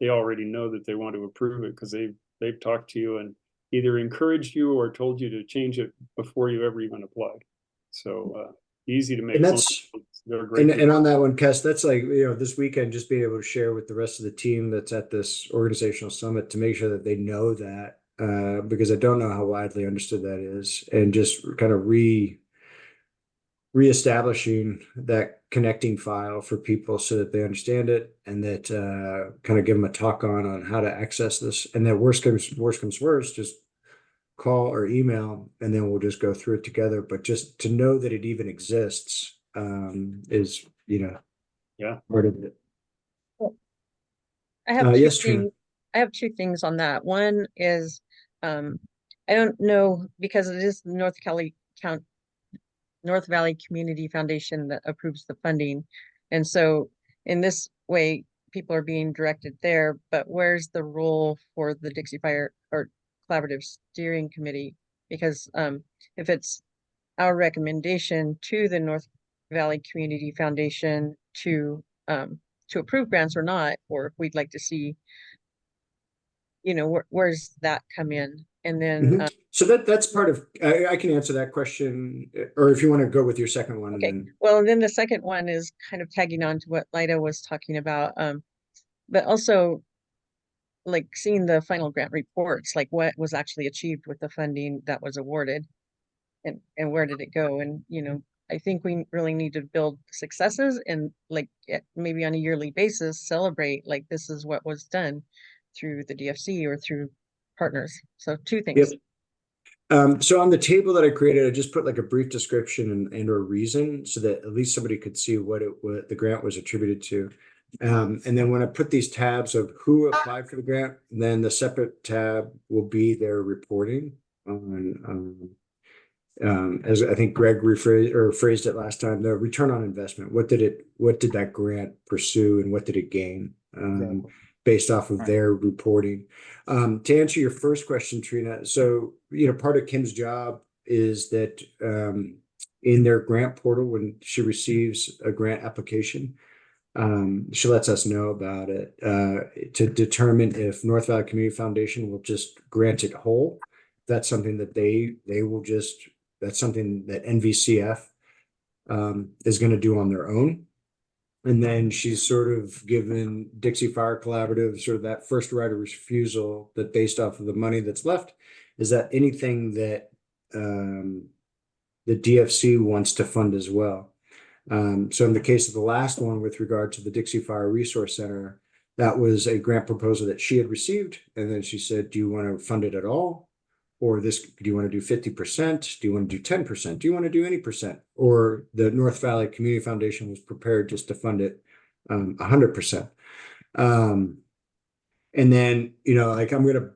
they already know that they want to approve it because they've talked to you and either encouraged you or told you to change it before you ever even applied. So easy to make. And that's they're great. And on that one, Kest, that's like, this weekend, just being able to share with the rest of the team that's at this organizational summit to make sure that they know that, because I don't know how widely understood that is, and just kind of reestablishing that connecting file for people so that they understand it, and that kind of give them a talk on how to access this. And then worst comes worst, just call or email, and then we'll just go through it together. But just to know that it even exists is, part of it. I have yes, Trina. I have 2 things on that. One is, I don't know, because it is the North Valley Community Foundation that approves the funding. And so in this way, people are being directed there, but where's the role for the Dixie Fire or Collaborative Steering Committee? Because if it's our recommendation to the North Valley Community Foundation to approve grants or not, or if we'd like to see, where's that come in? And then so that's part of, I can answer that question, or if you want to go with your second one. okay. And then... Well, and then the second one is kind of tagging on to what Lida was talking about, but also like seeing the final grant reports, like what was actually achieved with the funding that was awarded, and where did it go? And I think we really need to build successes and like maybe on a yearly basis celebrate like this is what was done through the DFC or through partners. So 2 things. Yep. So on the table that I created, I just put like a brief description and or reason so that at least somebody could see what the grant was attributed to. And then when I put these tabs of who applied for the grant, then the separate tab will be their reporting on as I think Greg phrased it last time, the return on investment. What did that grant pursue, and what did it gain? Exactly. Based off of their reporting. To answer your first question, Trina, so part of Kim's job is that in their grant portal, when she receives a grant application, she lets us know about it to determine if North Valley Community Foundation will just grant it whole. That's something that they will just, that's something that NVCF is going to do on their own. And then she's sort of given Dixie Fire Collaborative sort of that first right of refusal, that based off of the money that's left, is that anything that the DFC wants to fund as well. So in the case of the last one with regard to the Dixie Fire Resource Center, that was a grant proposal that she had received. And then she said, do you want to fund it at all? Or do you want to do 50%? Do you want to do 10%? Do you want to do any percent? Or the North Valley Community Foundation was prepared just to fund it 100%. And then, like I'm going to,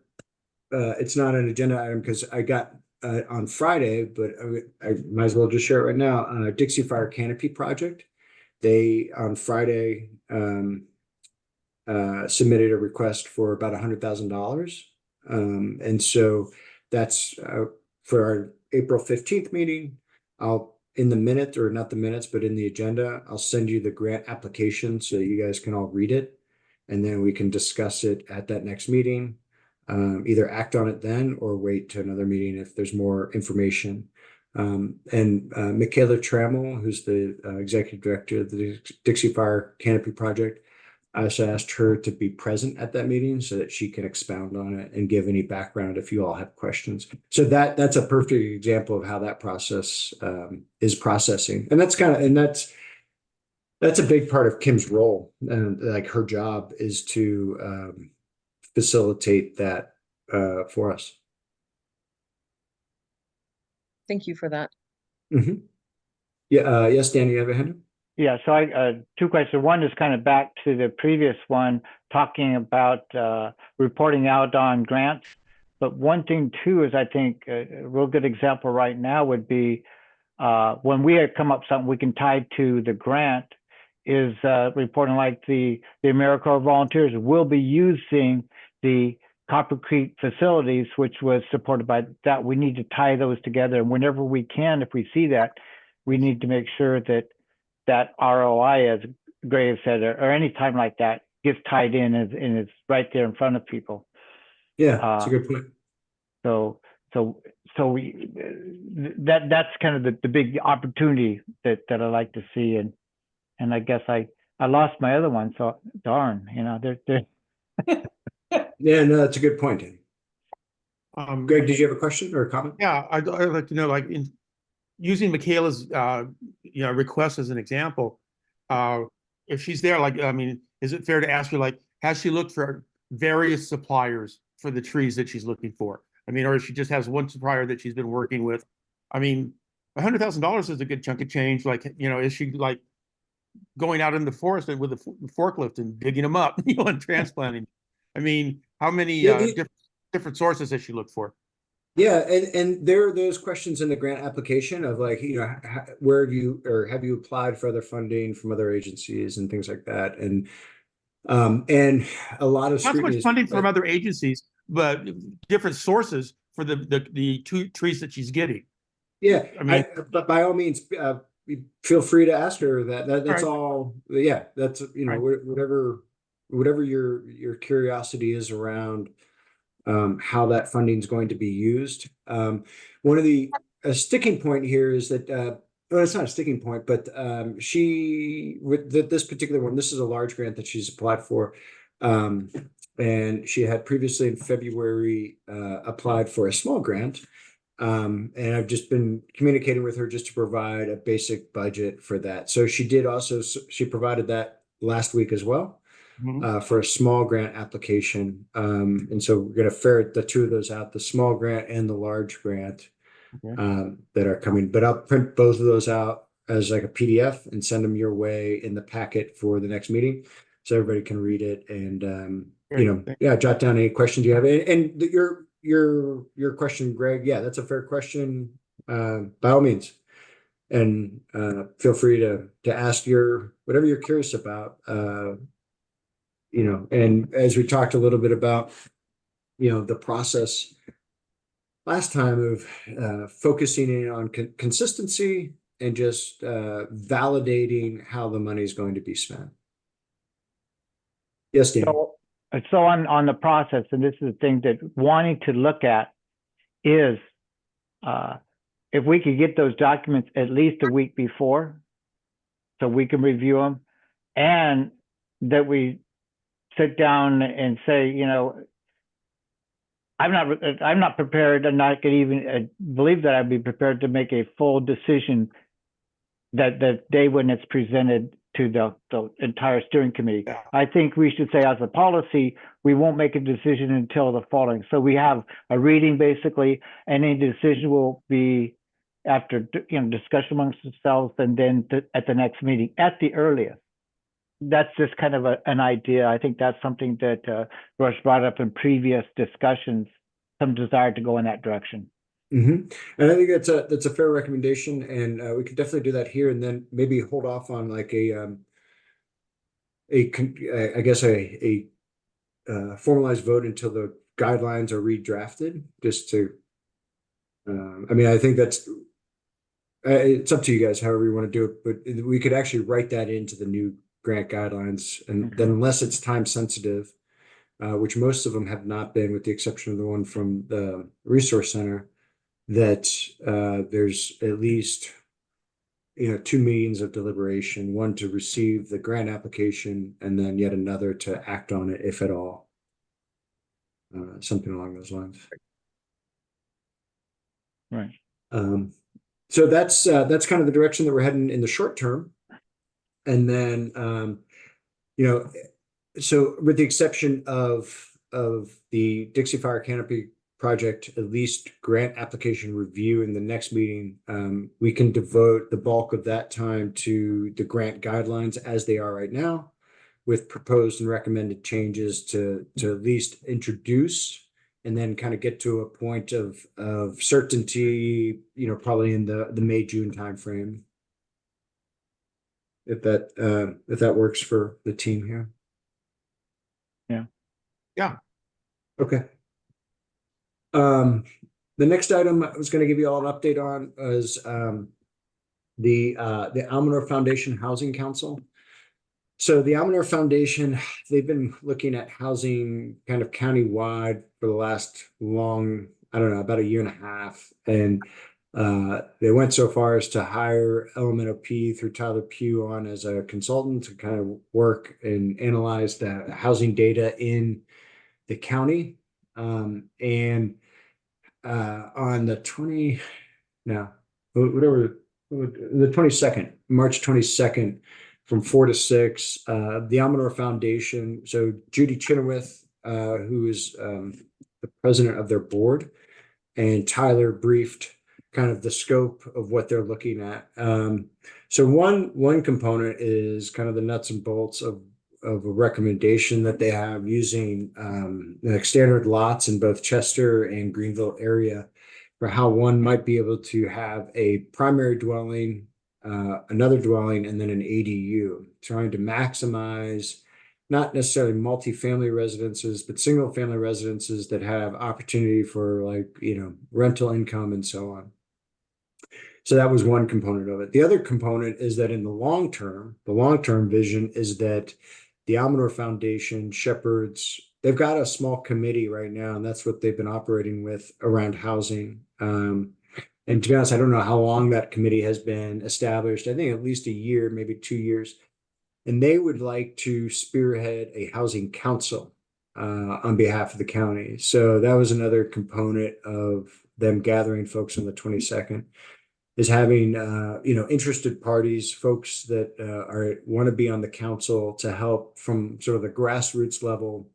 it's not an agenda item because I got on Friday, but I might as well just share it right now. Dixie Fire Canopy Project. They on Friday submitted a request for about $100,000. And so that's for our April 15th meeting. I'll, in the minute, or not the minutes, but in the agenda, I'll send you the grant application so you guys can all read it. And then we can discuss it at that next meeting. Either act on it then or wait to another meeting if there's more information. And Michaela Trammell, who's the executive director of the Dixie Fire Canopy Project, I also asked her to be present at that meeting so that she can expound on it and give any background if you all have questions. So that's a perfect example of how that process is processing. And that's a big part of Kim's role. And like her job is to facilitate that for us. Thank you for that. Mm-hmm. Yeah. Yes, Dan, you have a hand? Yeah, so I two questions. One is kind of back to the previous one, talking about reporting out on grants. But one thing too is I think a real good example right now would be when we come up something we can tie to the grant is reporting like the AmeriCorps volunteers will be using the Copper Creek facilities, which was supported by that. We need to tie those together. And whenever we can, if we see that, we need to make sure that ROI, as Graves said, or any time like that, gets tied in and it's right there in front of people. Yeah, that's a good point. So we that's kind of the big opportunity that I like to see, and I guess I lost my other one, so darn, they're Yeah, no, that's a good point, Dan. Greg, did you have a question or a comment? Yeah, I'd like to know, like, in using Michaela's request as an example, if she's there, like, I mean, is it fair to ask her, like, has she looked for various suppliers for the trees that she's looking for? I mean, or if she just has one supplier that she's been working with? I mean, $100,000 is a good chunk of change. Like, is she like going out in the forest with a forklift and digging them up, and transplanting? I mean, how many different sources has she looked for? Yeah, and there are those questions in the grant application of like, where have you applied for other funding from other agencies and things like that, and a lot of not so much scrutiny funding from other agencies, but different sources for the two trees that she's getting. Yeah, I mean, but by all means, feel free to ask her that. That's all. Yeah, that's whatever your curiosity is around how that funding is going to be used. One of a sticking point here is that, well, it's not a sticking point, but this particular one, this is a large grant that she's applied for. And she had previously in February applied for a small grant. And I've just been communicating with her just to provide a basic budget for that. So she provided that last week as well. For a small grant application. And so we're going to ferret the two of those out, the small grant and the large grant that are coming. But I'll print both of those out as like a PDF and send them your way in the packet for the next meeting so everybody can read it and, jot down any questions you have. And your question, Greg, yeah, that's a fair question by all means. And feel free to ask whatever you're curious about. And as we talked a little bit about, the process last time of focusing in on consistency and just validating how the money is going to be spent. Yes, Dan. So on the process, and this is the thing that wanting to look at is if we could get those documents at least a week before, so we can review them, and that we sit down and say, I'm not prepared, and I could even believe that I'd be prepared to make a full decision that day when it's presented to the entire steering committee. I think we should say, as a policy, we won't make a decision until the following. So we have a reading basically, and any decision will be after discussion amongst themselves, and then at the next meeting at the earliest. That's just kind of an idea. I think that's something that Rush brought up in previous discussions, some desire to go in that direction. And I think that's a fair recommendation, and we could definitely do that here, and then maybe hold off on like a formalized vote until the guidelines are redrafted, just to. I think that's it's up to you guys, however you want to do it, but we could actually write that into the new grant guidelines, and then unless it's time sensitive, which most of them have not been, with the exception of the one from the Resource Center, that there's at least 2 meetings of deliberation, one to receive the grant application and then yet another to act on it if at all. Something along those lines. Right. So that's kind of the direction that we're heading in the short term. And then so with the exception of the Dixie Fire Canopy project, at least grant application review in the next meeting, we can devote the bulk of that time to the grant guidelines as they are right now, with proposed and recommended changes to at least introduce and then kind of get to a point of certainty, probably in the May, June timeframe. If that works for the team here. Yeah. Okay. The next item I was going to give you all an update on was the Almanor Foundation Housing Council. So the Almanor Foundation, they've been looking at housing kind of countywide for the last about a year and a half. And they went so far as to hire LMNOP through Tyler Pugh on as a consultant to kind of work and analyze the housing data in the county. On the 22nd, March 22nd, from 4 to 6, the Almanor Foundation, so Judy Chenoweth, who is the president of their board, and Tyler briefed kind of the scope of what they're looking at. So one component is kind of the nuts and bolts of a recommendation that they have using like standard lots in both Chester and Greenville area for how one might be able to have a primary dwelling, another dwelling, and then an ADU, trying to maximize not necessarily multifamily residences, but single family residences that have opportunity for rental income and so on. So that was one component of it. The other component is that in the long-term vision is that the Almanor Foundation shepherds, they've got a small committee right now, and that's what they've been operating with around housing. And to be honest, I don't know how long that committee has been established. I think at least a year, maybe 2 years. And they would like to spearhead a housing council on behalf of the county. So that was another component of them gathering folks on the 22nd. Is having interested parties, folks that want to be on the council to help from sort of the grassroots level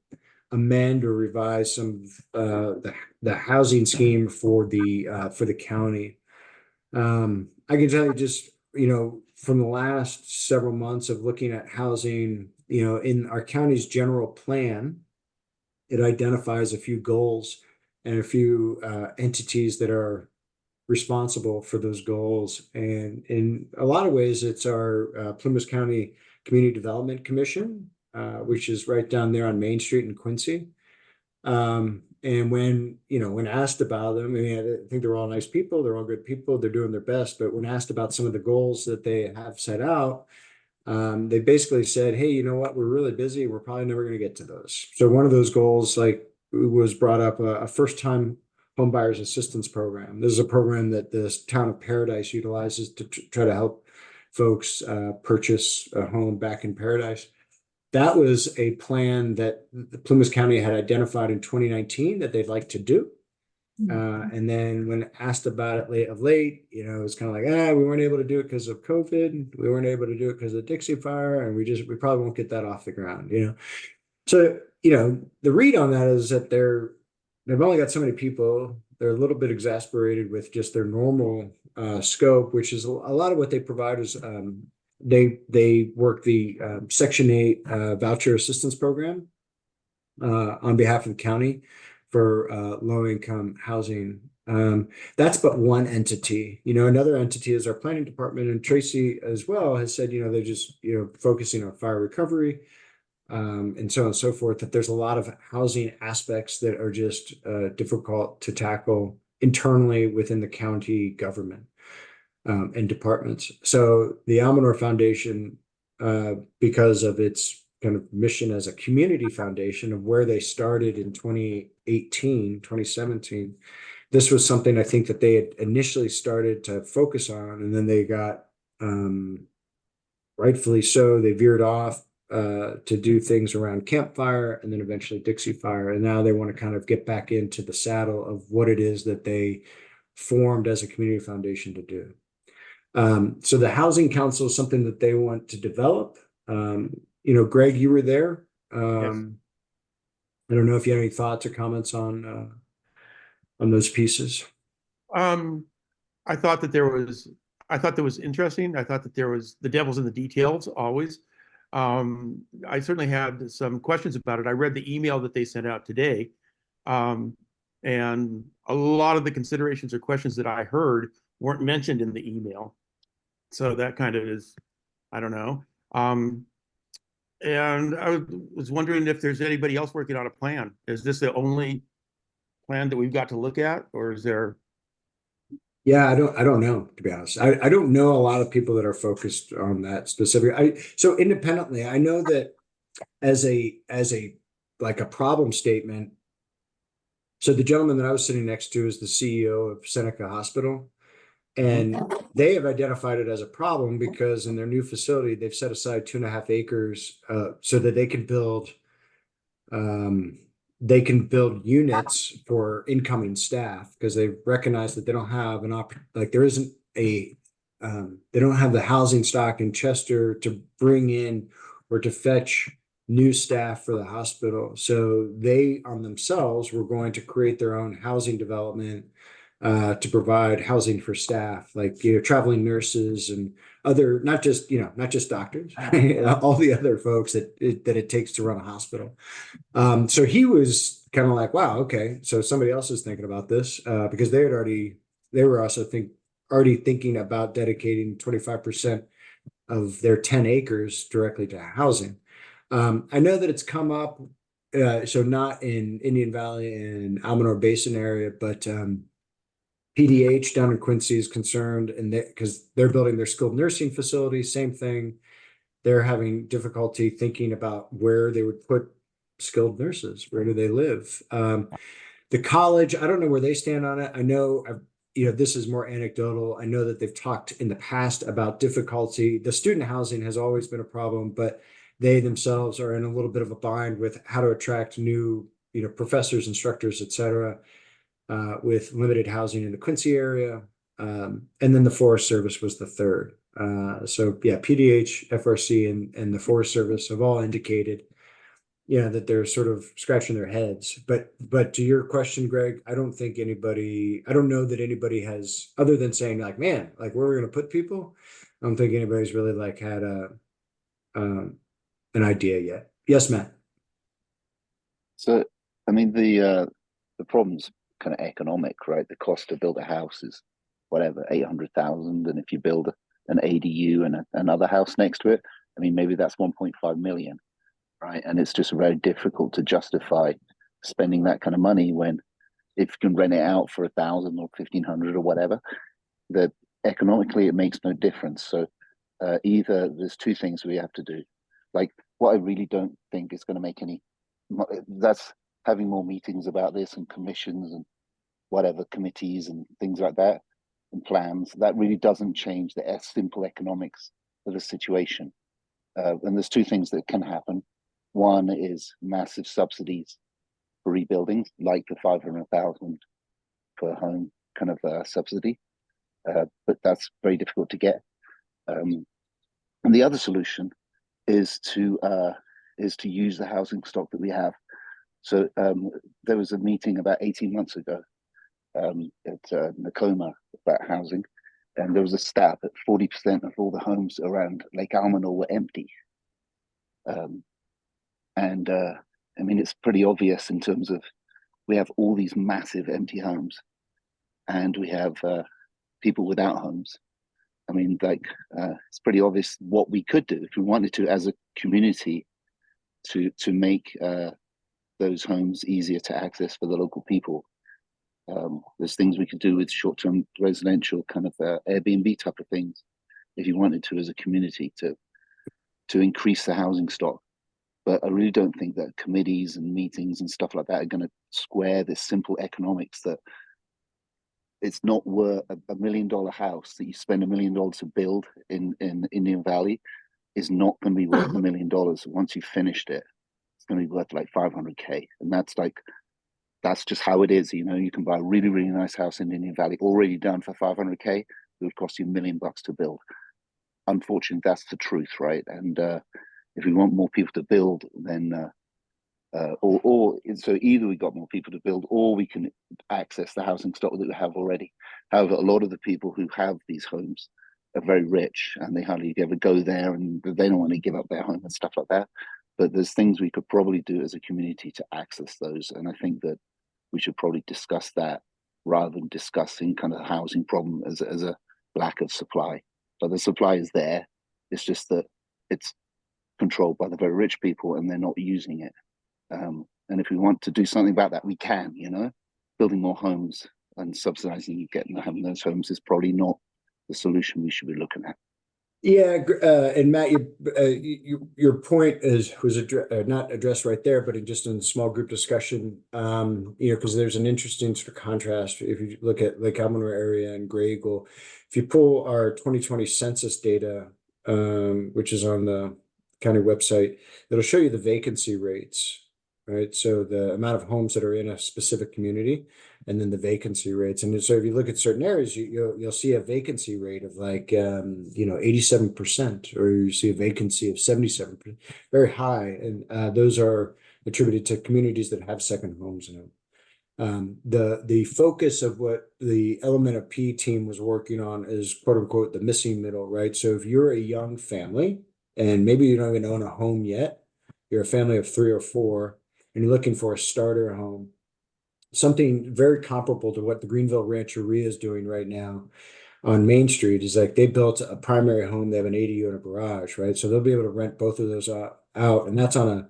amend or revise some of the housing scheme for the county. I can tell you just from the last several months of looking at housing, in our county's general plan, it identifies a few goals and a few entities that are responsible for those goals. And in a lot of ways, it's our Plymouth County Community Development Commission, which is right down there on Main Street in Quincy. And when asked about them, I think they're all nice people, they're all good people, they're doing their best. But when asked about some of the goals that they have set out, they basically said, hey, you know what, we're really busy, we're probably never going to get to those. So one of those goals was brought up, a first-time home buyers assistance program. This is a program that this town of Paradise utilizes to try to help folks purchase a home back in Paradise. That was a plan that the Plymouth County had identified in 2019 that they'd like to do. And then when asked about it of late, it was kind of like, we weren't able to do it because of COVID. We weren't able to do it because of the Dixie Fire. And we probably won't get that off the ground, So, the read on that is that they've only got so many people. They're a little bit exasperated with just their normal scope, which is a lot of what they provide is they work the Section 8 voucher assistance program on behalf of the county for low-income housing. That's but one entity. Another entity is our planning department, and Tracy as well has said, they're just focusing on fire recovery. And so on and so forth, that there's a lot of housing aspects that are just difficult to tackle internally within the county government and departments. So the Almanor Foundation, because of its kind of mission as a community foundation of where they started in 2017, this was something I think that they had initially started to focus on, and then they got, rightfully so, they veered off to do things around Campfire and then eventually Dixie Fire. And now they want to kind of get back into the saddle of what it is that they formed as a community foundation to do. So the Housing Council is something that they want to develop. Greg, you were there. I don't know if you have any thoughts or comments on those pieces. I thought that was interesting. I thought that there was the devil's in the details always. I certainly had some questions about it. I read the email that they sent out today. And a lot of the considerations or questions that I heard weren't mentioned in the email. So that kind of is, I don't know. And I was wondering if there's anybody else working on a plan. Is this the only plan that we've got to look at, or is there? Yeah, I don't know, to be honest. I don't know a lot of people that are focused on that specific. So independently, I know that as a like a problem statement. So the gentleman that I was sitting next to is the CEO of Seneca Hospital, and they have identified it as a problem because in their new facility they've set aside 2.5 acres so that they can build units for incoming staff, because they recognize that they don't have they don't have the housing stock in Chester to bring in or to fetch new staff for the hospital. So they on themselves were going to create their own housing development to provide housing for staff, like traveling nurses and other, not just doctors, all the other folks that it takes to run a hospital. So he was kind of like, wow, okay, so somebody else is thinking about this, because they were also already thinking about dedicating 25% of their 10 acres directly to housing. I know that it's come up, so not in Indian Valley and Almanor Basin area, but PDH down in Quincy is concerned, and because they're building their skilled nursing facility, same thing. They're having difficulty thinking about where they would put skilled nurses. Where do they live? The college, I don't know where they stand on it. I know, this is more anecdotal. I know that they've talked in the past about difficulty. The student housing has always been a problem, but they themselves are in a little bit of a bind with how to attract new, professors, instructors, et cetera, with limited housing in the Quincy area. And then the Forest Service was the third. So yeah, PDH, FRC, and the Forest Service have all indicated, that they're sort of scratching their heads. But to your question, Greg, I don't know that anybody has, other than saying like, man, like where we're going to put people. I don't think anybody's really like had an idea yet. Yes, Matt. So, I mean, the problem's kind of economic, right? The cost to build a house is whatever, 800,000. And if you build an ADU and another house next to it, I mean, maybe that's 1.5 million, right? And it's just very difficult to justify spending that kind of money when if you can rent it out for 1,000 or 1,500 or whatever, that economically it makes no difference. So either there's two things we have to do. Like what I really don't think is going to make that's having more meetings about this and commissions and whatever committees and things like that and plans. That really doesn't change the simple economics of the situation. And there's two things that can happen. One is massive subsidies for rebuilding, like the 500,000 per home kind of subsidy, but that's very difficult to get. And the other solution is to use the housing stock that we have. So there was a meeting about 18 months ago at Nakoma about housing, and there was a stat that 40% of all the homes around Lake Almanor were empty. I mean, it's pretty obvious in terms of we have all these massive empty homes, and we have people without homes. I mean, it's pretty obvious what we could do if we wanted to, as a community, to make those homes easier to access for the local people. There's things we could do with short-term residential kind of Airbnb type of things, if you wanted to, as a community, to increase the housing stock. But I really don't think that committees and meetings and stuff like that are going to square this simple economics that it's not worth $1 million house that you spend $1 million to build in Indian Valley is not going to be worth $1 million once you've finished it. It's going to be worth like 500K, and that's just how it is. You know, you can buy a really, really nice house in Indian Valley already done for 500K. It would cost you $1 million to build. Unfortunately, that's the truth, right? And if we want more people to build, then so either we got more people to build, or we can access the housing stock that we have already. However, a lot of the people who have these homes are very rich, and they hardly ever go there, and they don't want to give up their home and stuff like that. But there's things we could probably do as a community to access those, and I think that we should probably discuss that rather than discussing kind of the housing problem as a lack of supply. But the supply is there. It's just that it's controlled by the very rich people, and they're not using it. And if we want to do something about that, we can. You know, building more homes and subsidizing having those homes is probably not the solution we should be looking at. Yeah, and Matt, your point was not addressed right there, but just in small group discussion, because there's an interesting sort of contrast. If you look at Lake Almanor area and Grey Eagle, if you pull our 2020 census data, which is on the county website, it'll show you the vacancy rates, right? So the amount of homes that are in a specific community, and then the vacancy rates. And so if you look at certain areas, you'll see a vacancy rate of like 87%, or you see a vacancy of 77%, very high. And those are attributed to communities that have second homes in them. The focus of what the Element of P team was working on is quote unquote the missing middle, right? So if you're a young family and maybe you don't even own a home yet, you're a family of 3 or 4, and you're looking for a starter home, something very comparable to what the Greenville Rancheria is doing right now on Main Street is like they built a primary home. They have an ADU and a garage, right? So they'll be able to rent both of those out, and that's on a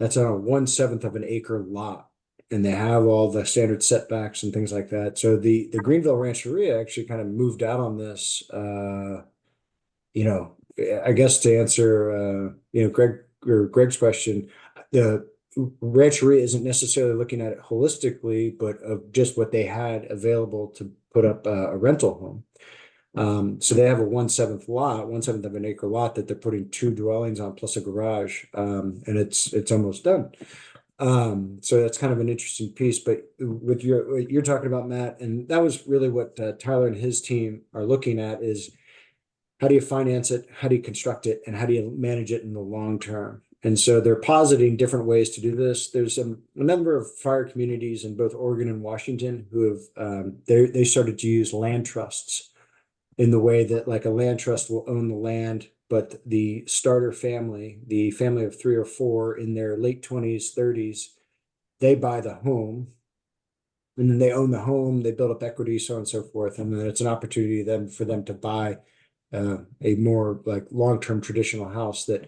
1/7 of an acre lot, and they have all the standard setbacks and things like that. So the Greenville Rancheria actually kind of moved out on this. I guess to answer Greg's question, the Rancheria isn't necessarily looking at it holistically, but of just what they had available to put up a rental home. So they have a 1/7 lot, 1/7 of an acre lot that they're putting 2 dwellings on plus a garage, and it's almost done. So that's kind of an interesting piece. But with what you're talking about, Matt, and that was really what Tyler and his team are looking at is how do you finance it, how do you construct it, and how do you manage it in the long term? And so they're positing different ways to do this. There's a number of fire communities in both Oregon and Washington who have they started to use land trusts in the way that like a land trust will own the land, but the starter family, the family of 3 or 4 in their late 20s, 30s, they buy the home, and then they own the home, they build up equity, so on and so forth. And then it's an opportunity then for them to buy a more like long-term traditional house that,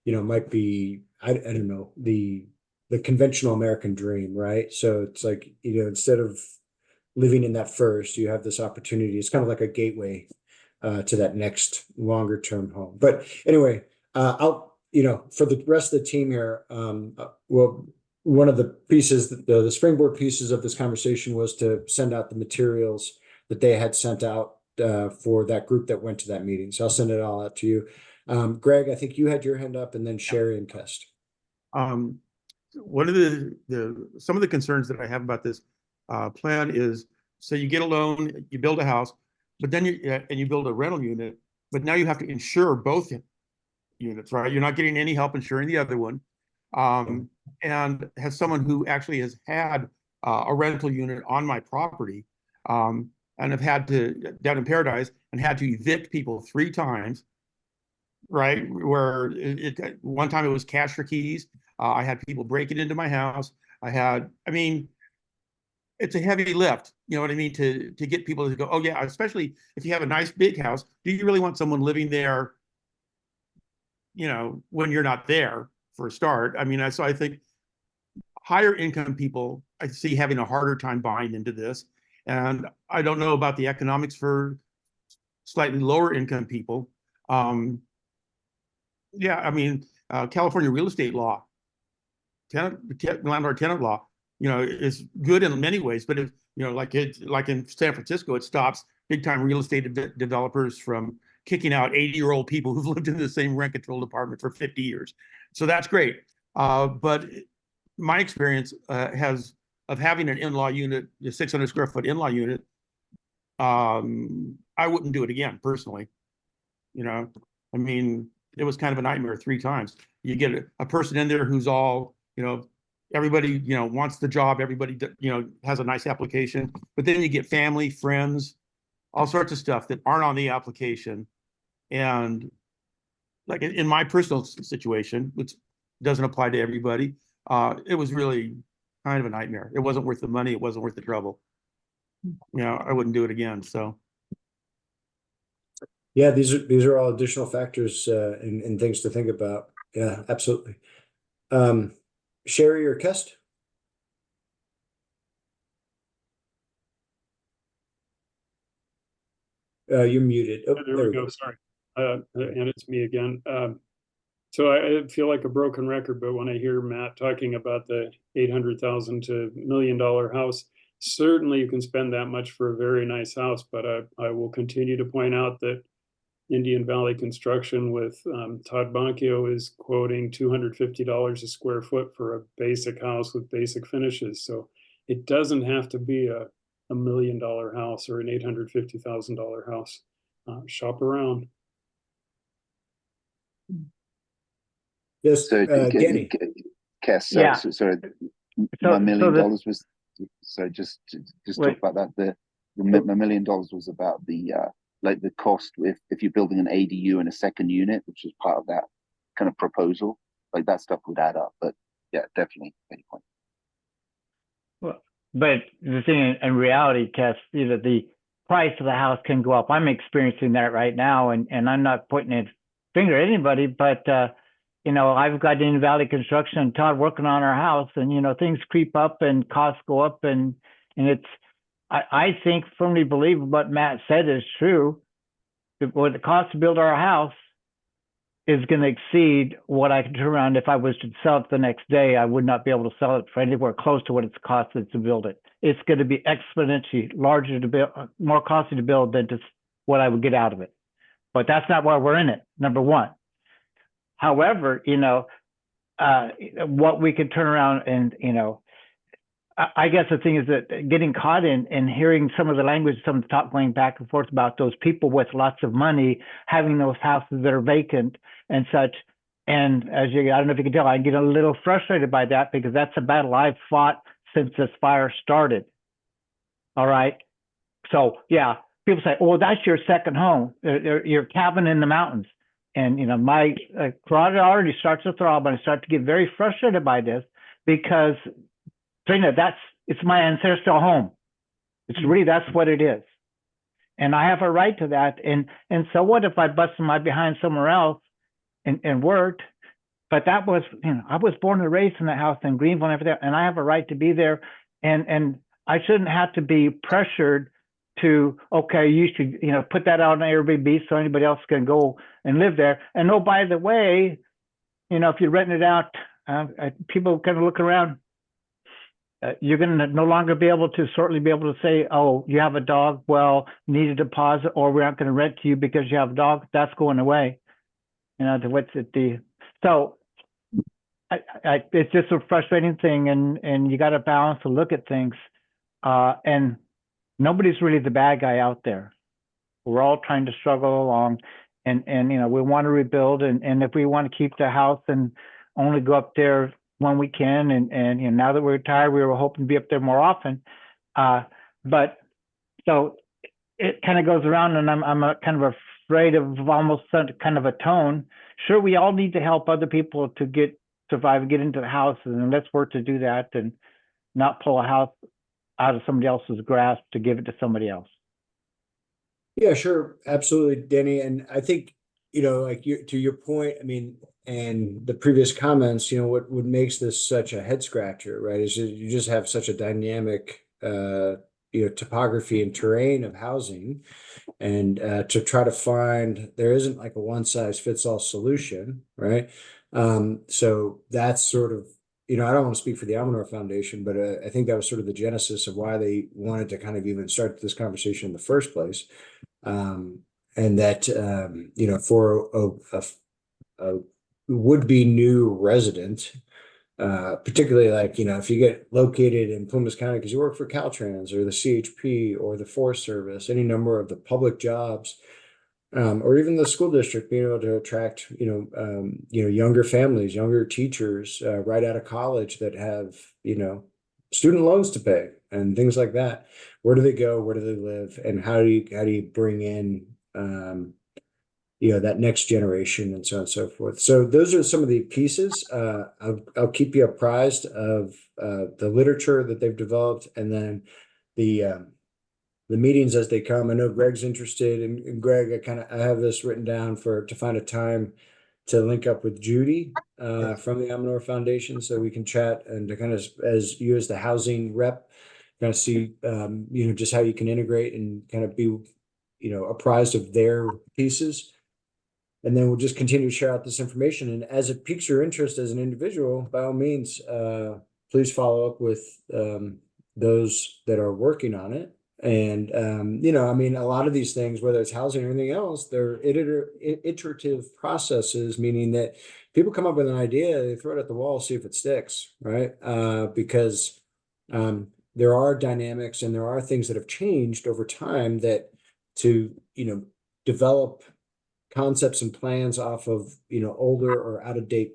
might be, I don't know, the conventional American dream, right? So it's like, instead of living in that first, you have this opportunity. It's kind of like a gateway to that next longer term home. But anyway, for the rest of the team here, one of the pieces, the springboard pieces of this conversation was to send out the materials that they had sent out for that group that went to that meeting. So I'll send it all out to you. Greg, I think you had your hand up, and then Sherry and Kest. One of some of the concerns that I have about this plan is, so you get a loan, you build a house, but then you build a rental unit, but now you have to insure both units, right? You're not getting any help insuring the other one. And as someone who actually has had a rental unit on my property, and have had to, down in Paradise, and had to evict people 3 times, right? Where one time it was cash for keys. I had people breaking into my house. It's a heavy lift, you know what I mean, to get people to go, oh yeah, especially if you have a nice big house, do you really want someone living there, when you're not there for a start? So I think higher income people, I see having a harder time buying into this. And I don't know about the economics for slightly lower income people. California real estate law, landlord tenant law, is good in many ways. But if You know, like in San Francisco, it stops big time real estate developers from kicking out 80-year-old people who've lived in the same rent controlled apartment for 50 years. So that's great. But my experience has of having an in-law unit, a 600 square foot in-law unit, I wouldn't do it again personally. You know, I mean, it was kind of a nightmare 3 times. You get a person in there who's all, you know, everybody, you know, wants the job. Everybody, you know, has a nice application, but then you get family, friends, all sorts of stuff that aren't on the application. And like in my personal situation, which doesn't apply to everybody, it was really kind of a nightmare. It wasn't worth the money. It wasn't worth the trouble. You know, I wouldn't do it again. So. Yeah, these are all additional factors and things to think about. Yeah, absolutely. Sherry or Kest? You're muted. Oh, There we go. Sorry. And it's me again. So I feel like a broken record, but when I hear Matt talking about the $800,000 to $1 million house, certainly you can spend that much for a very nice house. But I will continue to point out that Indian Valley Construction with Todd Boncchio is quoting $250 a square foot for a basic house with basic finishes. So it doesn't have to be a $1 million house or an $850,000 house. Shop around. Yes, So, Danny. Kess, Yeah. sorry, So- $1 million so was, so just talk about that. The $1 million was about the like the cost if you're building an ADU in a second unit, which is part of that kind of proposal, like that stuff would add up. But yeah, definitely. Well, but the thing in reality, Tess, you know, the price of the house can go up. I'm experiencing that right now, and I'm not pointing a finger at anybody, but you know, I've got Indian Valley Construction and Todd working on our house, and you know, things creep up and costs go up, and it's. I think firmly believe what Matt said is true. What the cost to build our house is going to exceed what I can turn around. If I was to sell it the next day, I would not be able to sell it for anywhere close to what it's costed to build it. It's going to be exponentially larger to build, more costly to build than just what I would get out of it. But that's not why we're in it, number one. However, you know, what we could turn around and, you know, I guess the thing is that getting caught in hearing some of the language, some of the talk going back and forth about those people with lots of money having those houses that are vacant and such. And as you, I don't know if you can tell, I get a little frustrated by that because that's a battle I've fought since this fire started. All right. So yeah, people say, "Oh, that's your second home, your cabin in the mountains." And you know, my carotid already starts to throb, and I start to get very frustrated by this because Trina, it's my ancestral home. It's really, that's what it is. And I have a right to that. And so what if I busted my behind somewhere else and worked? But that was, you know, I was born and raised in that house in Greenville and everything, and I have a right to be there. And I shouldn't have to be pressured to, okay, you should, you know, put that out on Airbnb so anybody else can go and live there. And oh, by the way, you know, if you're renting it out, people kind of look around. You're going to no longer be able to certainly be able to say, oh, you have a dog, well, you need a deposit, or we're not going to rent to you because you have a dog. That's going away. You know, what's it the so it's just a frustrating thing, and you got to balance and look at things. And nobody's really the bad guy out there. We're all trying to struggle along, and you know, we want to rebuild, and if we want to keep the house and only go up there when we can, and you know, now that we're retired, we were hoping to be up there more often. But so it kind of goes around, and I'm kind of afraid of almost kind of a tone. Sure, we all need to help other people to survive and get into the house, and let's work to do that, and not pull a house out of somebody else's grasp to give it to somebody else. Yeah, sure, absolutely, Danny. And I think, you know, like to your point, I mean, and the previous comments, you know, what makes this such a head scratcher, right, is you just have such a dynamic, you know, topography and terrain of housing, and to try to find, there isn't like a one size fits all solution, right? So that's sort of you know, I don't want to speak for the Almanor Foundation, but I think that was sort of the genesis of why they wanted to kind of even start this conversation in the first place. And that, you know, for a would-be new resident, particularly like, you know, if you get located in Plumas County because you work for Caltrans or the CHP or the Forest Service, any number of the public jobs, or even the school district being able to attract, you know, younger families, younger teachers, right out of college that have, you know, student loans to pay and things like that. Where do they go? Where do they live? And how do you bring in, you know, that next generation and so on and so forth. So those are some of the pieces. I'll keep you apprised of the literature that they've developed, and then the meetings as they come. I know Greg's interested, and Greg, I have this written down to find a time to link up with Judy from the Almanor Foundation so we can chat and to kind of, as you as the housing rep, kind of see you know, just how you can integrate and kind of be, you know, apprised of their pieces. And then we'll just continue to share out this information. And as it piques your interest as an individual, by all means, please follow up with those that are working on it. And, you know, I mean, a lot of these things, whether it's housing or anything else, they're iterative processes, meaning that people come up with an idea, they throw it at the wall, see if it sticks, right? Because there are dynamics and there are things that have changed over time that to, you know, develop concepts and plans off of, you know, older or out of date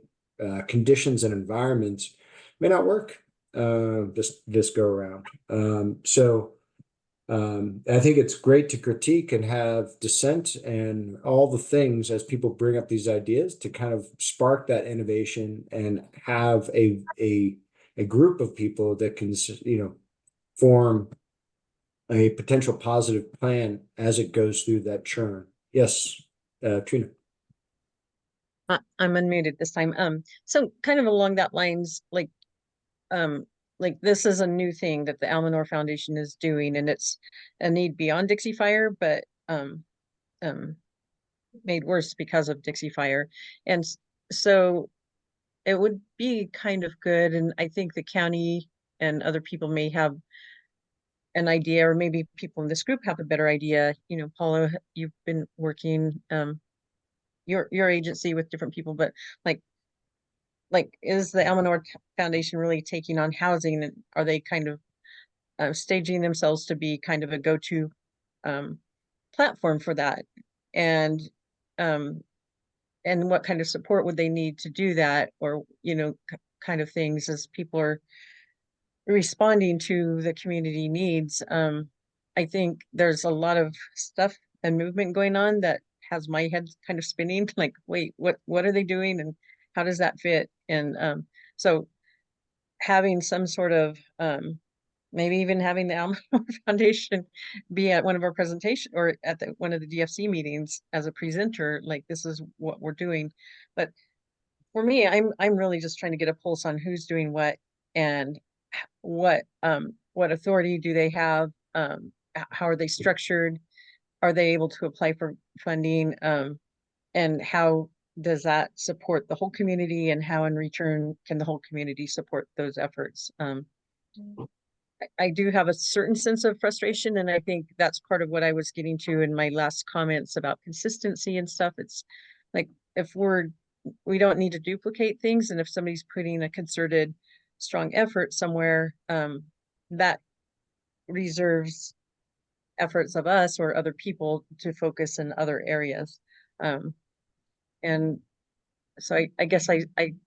conditions and environments may not work this go around. I think it's great to critique and have dissent and all the things as people bring up these ideas to kind of spark that innovation and have a group of people that can, you know, form a potential positive plan as it goes through that churn. Yes, Trina. I'm unmuted this time. So kind of along that lines, like this is a new thing that the Almanor Foundation is doing, and it's a need beyond Dixie Fire, but made worse because of Dixie Fire. And so it would be kind of good, and I think the county and other people may have an idea, or maybe people in this group have a better idea. You know, Paula, you've been working your agency with different people, but like is the Almanor Foundation really taking on housing, and are they kind of staging themselves to be kind of a go-to platform for that? And what kind of support would they need to do that, or, you know, kind of things as people are responding to the community needs. I think there's a lot of stuff and movement going on that has my head kind of spinning, like, wait, what are they doing and how does that fit? And so having some sort of maybe even having the Almanor Foundation be at one of our presentation or at one of the DFC meetings as a presenter, like, this is what we're doing. But for me, I'm really just trying to get a pulse on who's doing what and what authority do they have, how are they structured, are they able to apply for funding, and how does that support the whole community, and how in return can the whole community support those efforts. I do have a certain sense of frustration, and I think that's part of what I was getting to in my last comments about consistency and stuff. It's like, if we don't need to duplicate things, and if somebody's putting a concerted strong effort somewhere, that reserves efforts of us or other people to focus in other areas. And so I guess I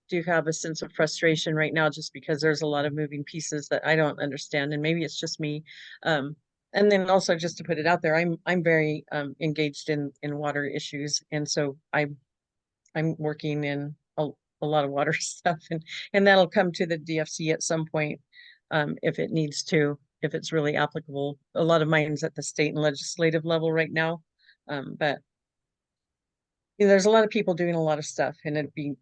do have a sense of frustration right now, just because there's a lot of moving pieces that I don't understand, and maybe it's just me. And then also, just to put it out there, I'm very engaged in water issues, and so I'm working in a lot of water stuff, and that'll come to the DFC at some point, if it needs to, if it's really applicable. A lot of mine's at the state and legislative level right now, but you know, there's a lot of people doing a lot of stuff, and it'd be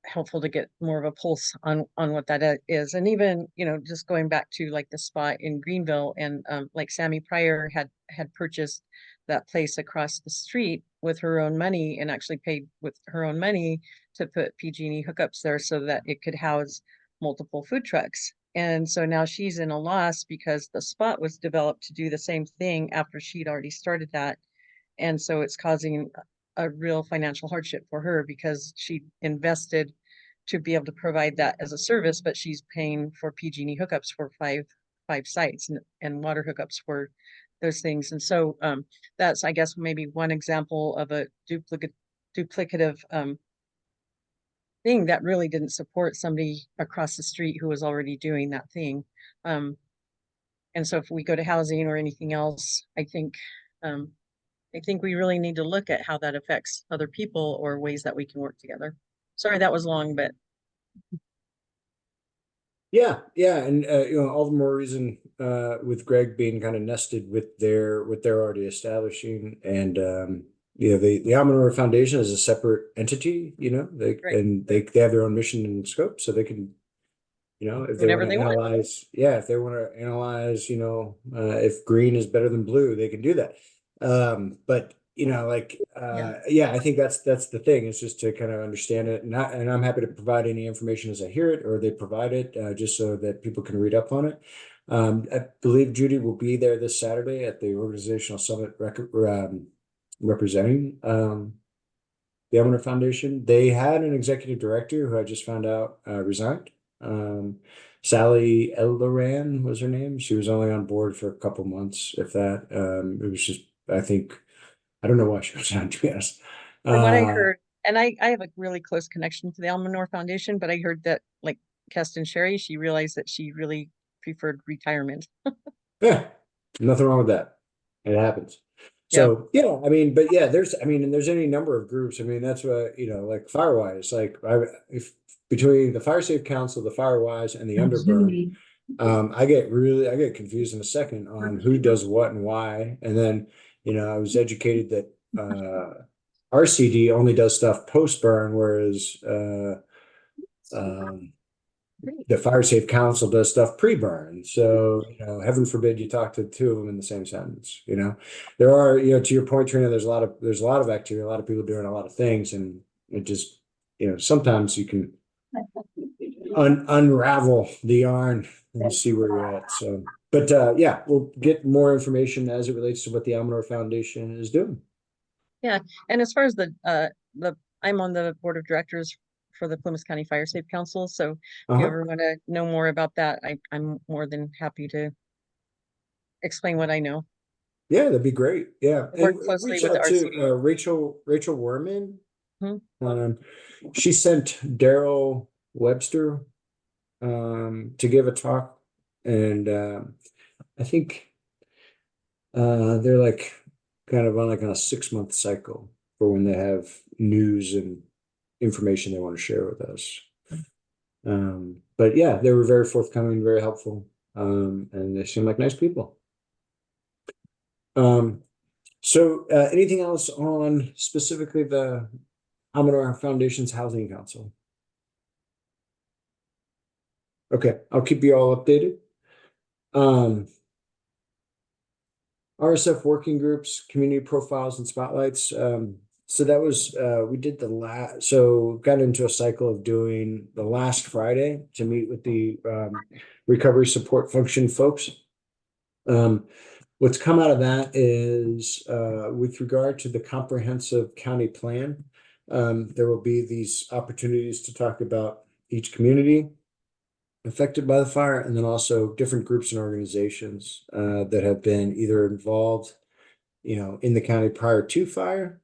helpful to get more of a pulse on what that is. And even, you know, just going back to like the spot in Greenville, and like Sammy Pryor had purchased that place across the street with her own money, and actually paid with her own money to put PG&E hookups there so that it could house multiple food trucks. And so now she's in a loss because the spot was developed to do the same thing after she'd already started that. And so it's causing a real financial hardship for her because she invested to be able to provide that as a service, but she's paying for PG&E hookups for five sites and water hookups for those things. And so that's, I guess, maybe one example of a duplicative thing that really didn't support somebody across the street who was already doing that thing. And so if we go to housing or anything else, I think we really need to look at how that affects other people or ways that we can work together. Sorry, that was long, but Yeah, and all the more reason with Greg being kind of nested with what they're already establishing, and the Amador Foundation is a separate entity, and they have their own mission and scope, so they can, if they Whatever want to they want. analyze, if they want to analyze, if green is better than blue, they can do that. But I think that's the thing. It's just to kind of understand it, and I'm happy to provide any information as I hear it, or they provide it, just so that people can read up on it. I believe Judy will be there this Saturday at the organizational summit representing the Amador Foundation. They had an executive director who I just found out resigned. Sally Eldoran was her name. She was only on board for a couple months, if that. It was just, I think, I don't know why she was on, to be honest. From what I heard, and I have a really close connection to the Almanor Foundation, but I heard that, like Keston Sherry, she realized that she really preferred retirement. Yeah, nothing wrong with that. It happens. So there's any number of groups. I mean, that's what, like Firewise, if between the Fire Safe Council, the Firewise, and the Underburn, I get confused in a second on who does what and why. And then, I was educated that RCD only does stuff post burn, whereas the Fire Safe Council does stuff pre-burn. So, heaven forbid you talk to two of them in the same sentence. There are, to your point, Trina, there's a lot of activity, a lot of people doing a lot of things, and it just, sometimes you can unravel the yarn and see where you're at. So, but we'll get more information as it relates to what the Almanor Foundation is doing. Yeah, and as far as I'm on the board of directors for the Plymouth County Fire Safe Council. So if you ever want to know more about that, I'm more than happy to explain what I know. Yeah, that'd be great. Yeah, work closely with the to Rachel Werman. She sent Daryl Webster to give a talk, and I think they're like kind of on a 6-month cycle for when they have news and information they want to share with us. But yeah, they were very forthcoming, very helpful, and they seem like nice people. So anything else on specifically the Amador Foundation's Housing Council? Okay, I'll keep you all updated. RSF working groups, community profiles and spotlights. So that was, we did got into a cycle of doing the last Friday to meet with the recovery support function folks. What's come out of that is with regard to the comprehensive county plan, there will be these opportunities to talk about each community affected by the fire, and then also different groups and organizations that have been either involved, in the county prior to fire,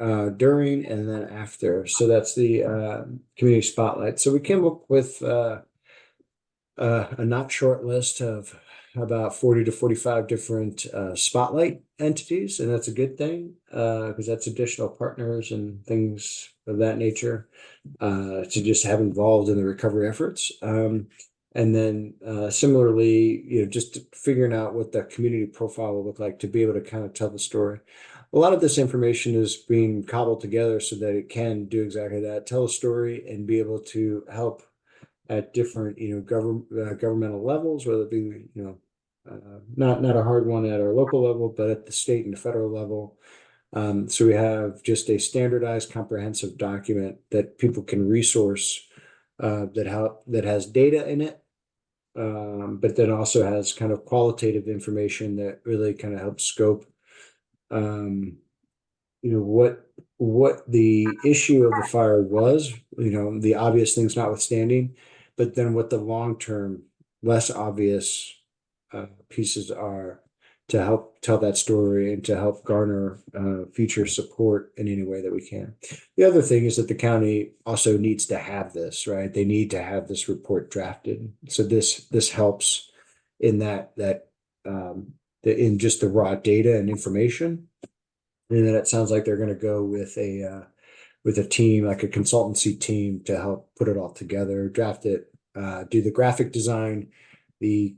during, and then after. So that's the community spotlight. So we came up with a not short list of about 40 to 45 different spotlight entities, and that's a good thing because that's additional partners and things of that nature to just have involved in the recovery efforts. And then similarly, just figuring out what the community profile will look like to be able to kind of tell the story. A lot of this information is being cobbled together so that it can do exactly that, tell a story and be able to help at different, governmental levels, whether it be, not a hard one at our local level, but at the state and the federal level. So we have just a standardized, comprehensive document that people can resource that has data in it, but then also has kind of qualitative information that really kind of helps scope, what the issue of the fire was, the obvious things notwithstanding, but then what the long-term, less obvious pieces are to help tell that story and to help garner future support in any way that we can. The other thing is that the county also needs to have this, right? They need to have this report drafted. So this helps in that in just the raw data and information. And then it sounds like they're going to go with a team, like a consultancy team, to help put it all together, draft it, do the graphic design, the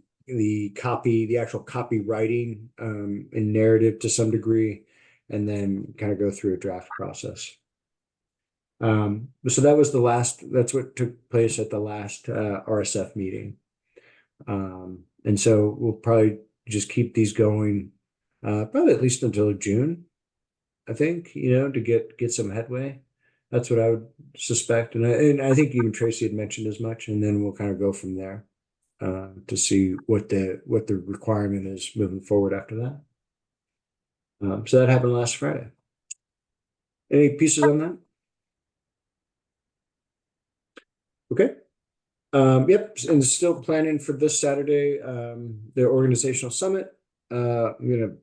copy, the actual copywriting, and narrative to some degree, and then kind of go through a draft process. So that's what took place at the last RSF meeting. And so we'll probably just keep these going, probably at least until June, I think, to get some headway. That's what I would suspect. And I think even Tracy had mentioned as much, and then we'll kind of go from there to see what the requirement is moving forward after that. So that happened last Friday. Any pieces on that? Okay. Yep, and still planning for this Saturday, the organizational summit. I'm gonna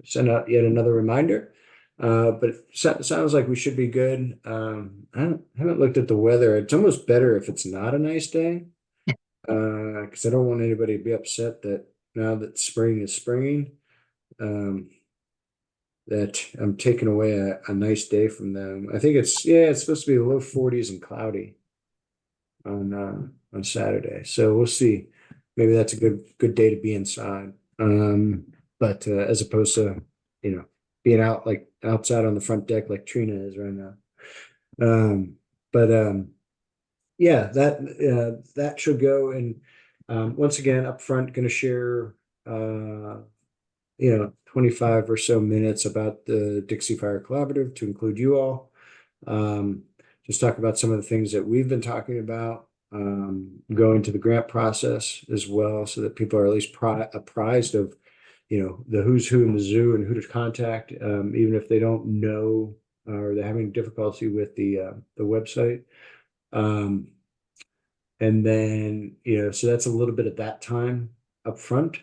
send out yet another reminder. But it sounds like we should be good. I haven't looked at the weather. It's almost better if it's not a nice day, because I don't want anybody to be upset that now that spring is springing, that I'm taking away a nice day from them. I think it's supposed to be low 40s and cloudy on Saturday. So we'll see. Maybe that's a good day to be inside. But as opposed to, being out like outside on the front deck like Trina is right now. Yeah, that should go. And once again, up front, going to share 25 or so minutes about the Dixie Fire Collaborative to include you all. Just talk about some of the things that we've been talking about, going to the grant process as well, so that people are at least apprised of the who's who in the zoo and who to contact, even if they don't know or they're having difficulty with the website. And then, so that's a little bit of that time up front.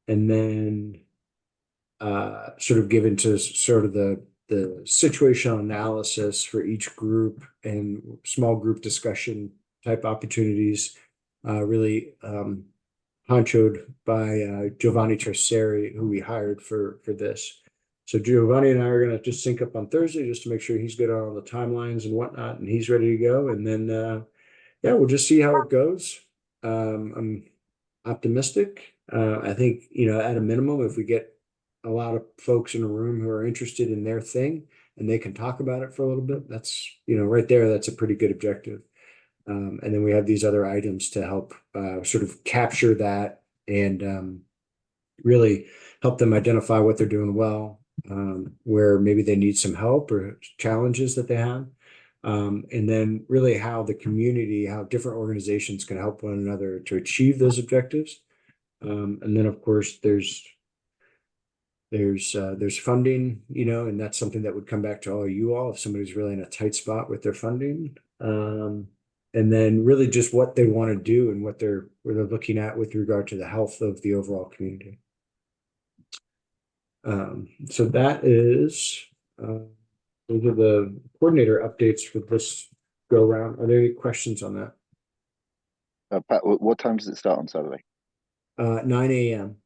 And then sort of give into sort of the situational analysis for each group and small group discussion type opportunities, really honchoed by Giovanni Terceri, who we hired for this. So Giovanni and I are going to just sync up on Thursday just to make sure he's good on all the timelines and whatnot, and he's ready to go. And then, we'll just see how it goes. I'm optimistic. I think, at a minimum, if we get a lot of folks in the room who are interested in their thing and they can talk about it for a little bit, that's, right there, that's a pretty good objective. And then we have these other items to help sort of capture that and really help them identify what they're doing well, where maybe they need some help or challenges that they have. And then really how the community, how different organizations can help one another to achieve those objectives. And then, of course, there's funding, and that's something that would come back to all you all if somebody's really in a tight spot with their funding. And then really just what they want to do and what they're looking at with regard to the health of the overall community. So that is those are the coordinator updates for this go round. Are there any questions on that? Pat, what time does it start on Saturday? 9 a.m.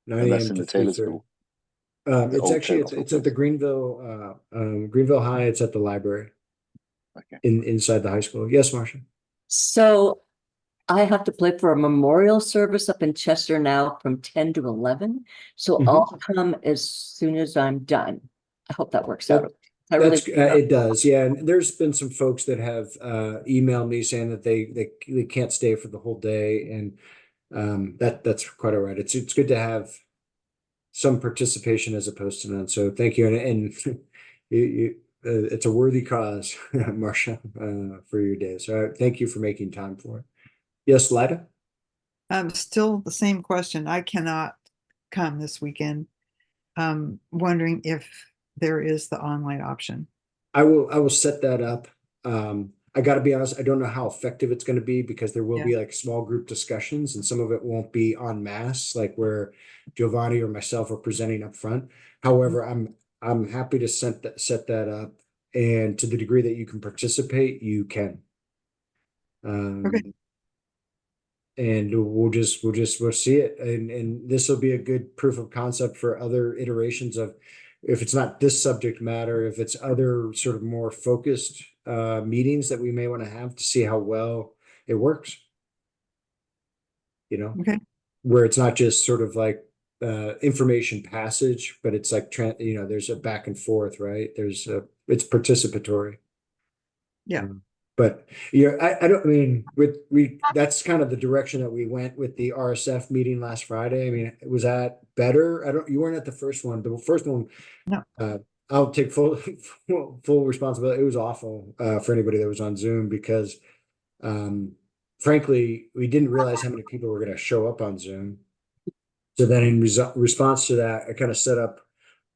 9 And that's a.m. in to the Taylor 3:30. School. It's actually it's at the Greenville High. It's at the library. Okay. Inside the high school. Yes, Marcia. So I have to play for a memorial service up in Chester now from 10 to 11. So I'll come as soon as I'm done. I hope that works out. It does. Yeah. And there's been some folks that have emailed me saying that they can't stay for the whole day. And that's quite all right. It's good to have some participation as opposed to none. So thank you. And it's a worthy cause, Marcia, for your day. So thank you for making time for it. Yes, Lida? Still the same question. I cannot come this weekend. Wondering if there is the online option. I will set that up. I got to be honest, I don't know how effective it's going to be because there will be like small group discussions and some of it won't be en masse, like where Giovanni or myself are presenting up front. However, I'm happy to set that up, and to the degree that you can participate, you can. Okay. And we'll see it, and this will be a good proof of concept for other iterations of, if it's not this subject matter, if it's other sort of more focused meetings that we may want to have to see how well it works. You know, Okay. where it's not just sort of like information passage, but it's like there's a back and forth, right? It's participatory. Yeah. But I don't, I mean, that's kind of the direction that we went with the RSF meeting last Friday. I mean, was that better? You weren't at the first one. The first one, No. I'll take full responsibility. It was awful for anybody that was on Zoom because, frankly, we didn't realize how many people were going to show up on Zoom. So then in response to that, I kind of set up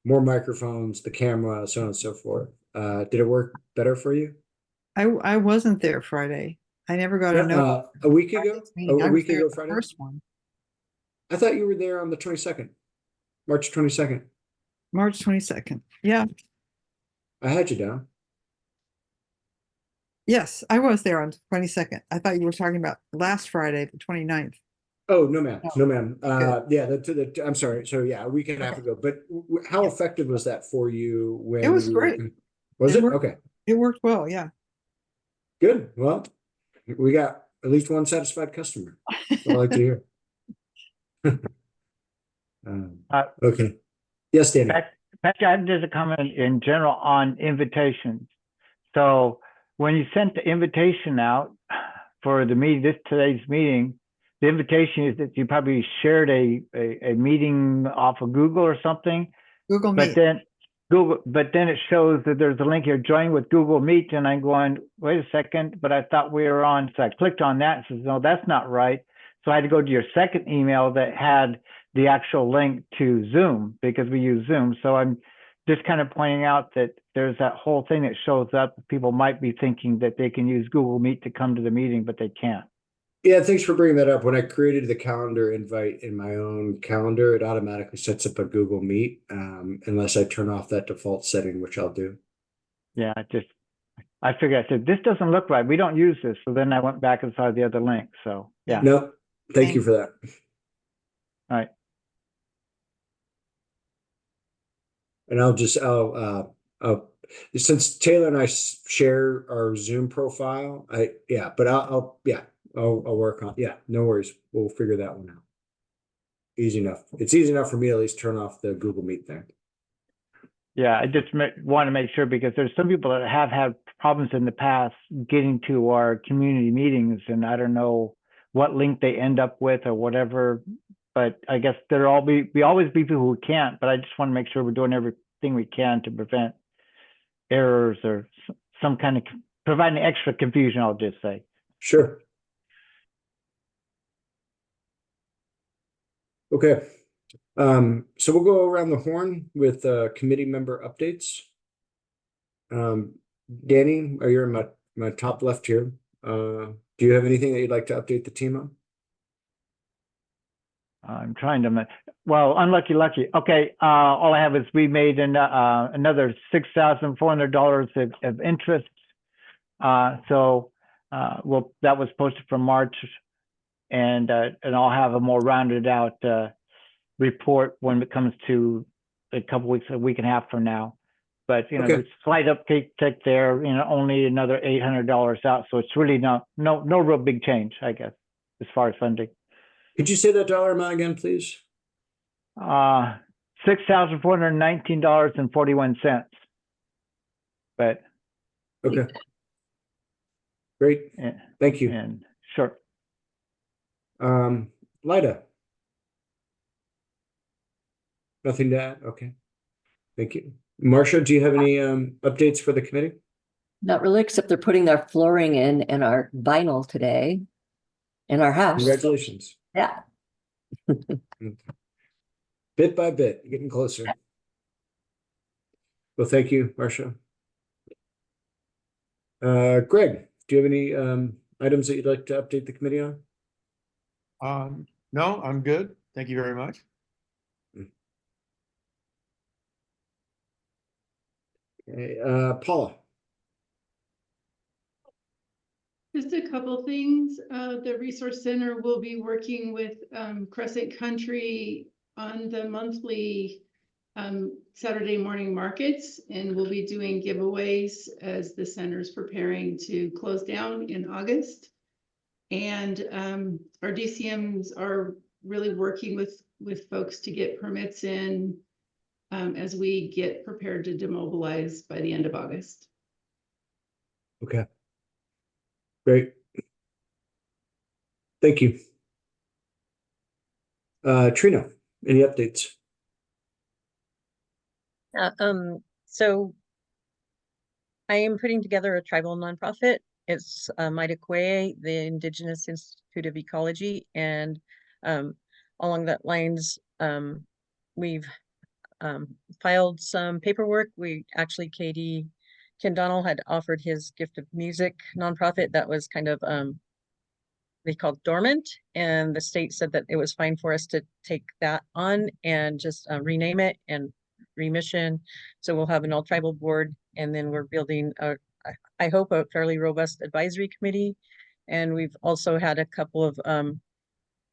more microphones, the camera, so on and so forth. Did it work better for you? I wasn't there Friday. I never got a note. A week ago? I A was week there ago at the Friday? first one. I thought you were there on the 22nd, March 22nd. March 22nd. Yeah. I had you down. Yes, I was there on the 22nd. I thought you were talking about last Friday, the 29th. Oh, no, ma'am. No. No, ma'am. Okay. Yeah, I'm sorry. So yeah, a week and a half ago. But how effective was that for you when It was you were- great. Was It it? worked. Okay, It worked well, yeah. good. Well, we got at least one satisfied customer. That's what I like to hear. Okay. Yes, Danny. Patrick, I have just a comment in general on invitations. So when you sent the invitation out for the meeting, today's meeting, the invitation is that you probably shared a meeting off of Google or something. Google Meet. But then it shows that there's a link here, join with Google Meet, and I'm going, wait a second, but I thought we were on. So I clicked on that and says, no, that's not right. So I had to go to your second email that had the actual link to Zoom because we use Zoom. So I'm just kind of pointing out that there's that whole thing that shows up. People might be thinking that they can use Google Meet to come to the meeting, but they can't. Yeah, thanks for bringing that up. When I created the calendar invite in my own calendar, it automatically sets up a Google Meet, unless I turn off that default setting, which I'll do. Yeah, I figured, I said, this doesn't look right. We don't use this. So then I went back and saw the other link. So yeah. No, thank you for that. All right. And since Taylor and I share our Zoom profile, I'll work on, no worries. We'll figure that one out. Easy enough. It's easy enough for me to at least turn off the Google Meet thing. Yeah, I just want to make sure because there's some people that have had problems in the past getting to our community meetings, and I don't know what link they end up with or whatever. But I guess we always be people who can't. But I just want to make sure we're doing everything we can to prevent errors or some kind of providing extra confusion. I'll just say. Sure. Okay. So we'll go around the horn with committee member updates. Danny, you're in my top left here. Do you have anything that you'd like to update the team on? I'm trying to, well, unlucky. Okay, all I have is we made another $6,400 of interest. So that was posted from March, and I'll have a more rounded out report when it comes to a week and a half from now. But there's slight uptick there. Only another $800 out, so it's really no real big change, I guess, as far as funding. Could you say that dollar amount again, please? $6,419.41. But okay, great. Thank you. And sure. Lida. Nothing to add. Okay. Thank you. Marcia, do you have any updates for the committee? Not really, except they're putting their flooring in our vinyl today in our house. Congratulations. Yeah. Bit by bit, getting closer. Well, thank you, Marcia. Greg, do you have any items that you'd like to update the committee on? No, I'm good. Thank you very much. Okay, Paula. Just a couple things. The Resource Center will be working with Crescent Country on the monthly Saturday morning markets, and we'll be doing giveaways as the center's preparing to close down in August. And our DCMs are really working with folks to get permits in as we get prepared to demobilize by the end of August. Okay. Great. Thank you. Trina, any updates? So I am putting together a tribal nonprofit. It's Maitakwea, the Indigenous Institute of Ecology, and along that lines, we've filed some paperwork. We actually, Ken Donnell had offered his Gift of Music nonprofit that was kind of they called dormant, and the state said that it was fine for us to take that on and just rename it and remission. So we'll have an all tribal board, and then we're building I hope a fairly robust advisory committee. And we've also had a couple of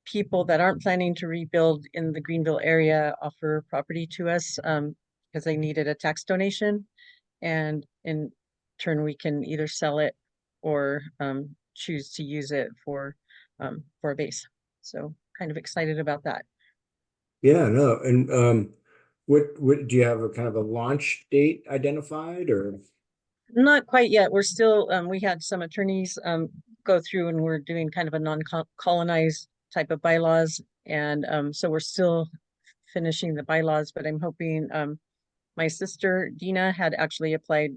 people that aren't planning to rebuild in the Greenville area offer property to us because they needed a tax donation, and in turn we can either sell it or choose to use it for a base. So kind of excited about that. Yeah, no, and what do you have a kind of a launch date identified, or? Not quite yet. We're still we had some attorneys go through, and we're doing kind of a non-colonized type of bylaws, and so we're still finishing the bylaws, but I'm hoping my sister Dina had actually applied,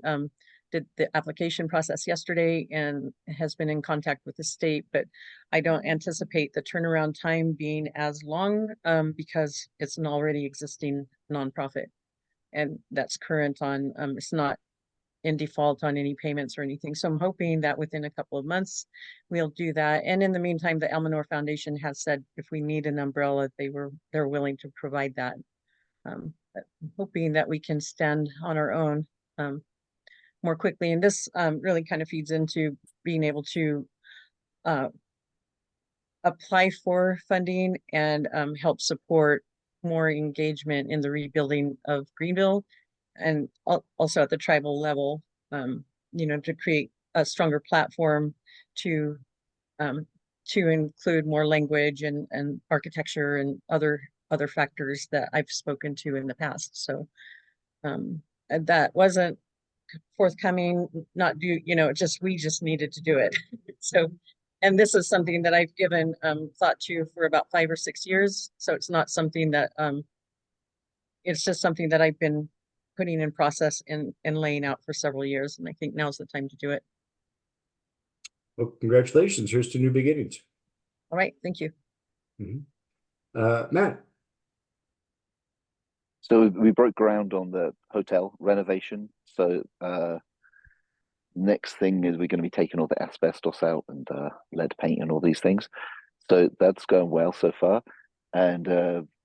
did the application process yesterday and has been in contact with the state, but I don't anticipate the turnaround time being as long because it's an already existing nonprofit, and that's current on it's not in default on any payments or anything. So I'm hoping that within a couple of months we'll do that. And in the meantime, the Elmanor Foundation has said if we need an umbrella, they're willing to provide that. I'm hoping that we can stand on our own more quickly. And this really kind of feeds into being able to apply for funding and help support more engagement in the rebuilding of Greenville, and also at the tribal level, you know, to create a stronger platform to include more language and architecture and other factors that I've spoken to in the past. So that wasn't forthcoming, not due, you know, we just needed to do it. So, and this is something that I've given thought to for about 5 or 6 years. So it's not something that it's just something that I've been putting in process and laying out for several years. And I think now's the time to do it. Well, congratulations. Here's to new beginnings. All right. Thank you. Matt. So we broke ground on the hotel renovation. So next thing is we're going to be taking all the asbestos out and lead paint and all these things. So that's going well so far. And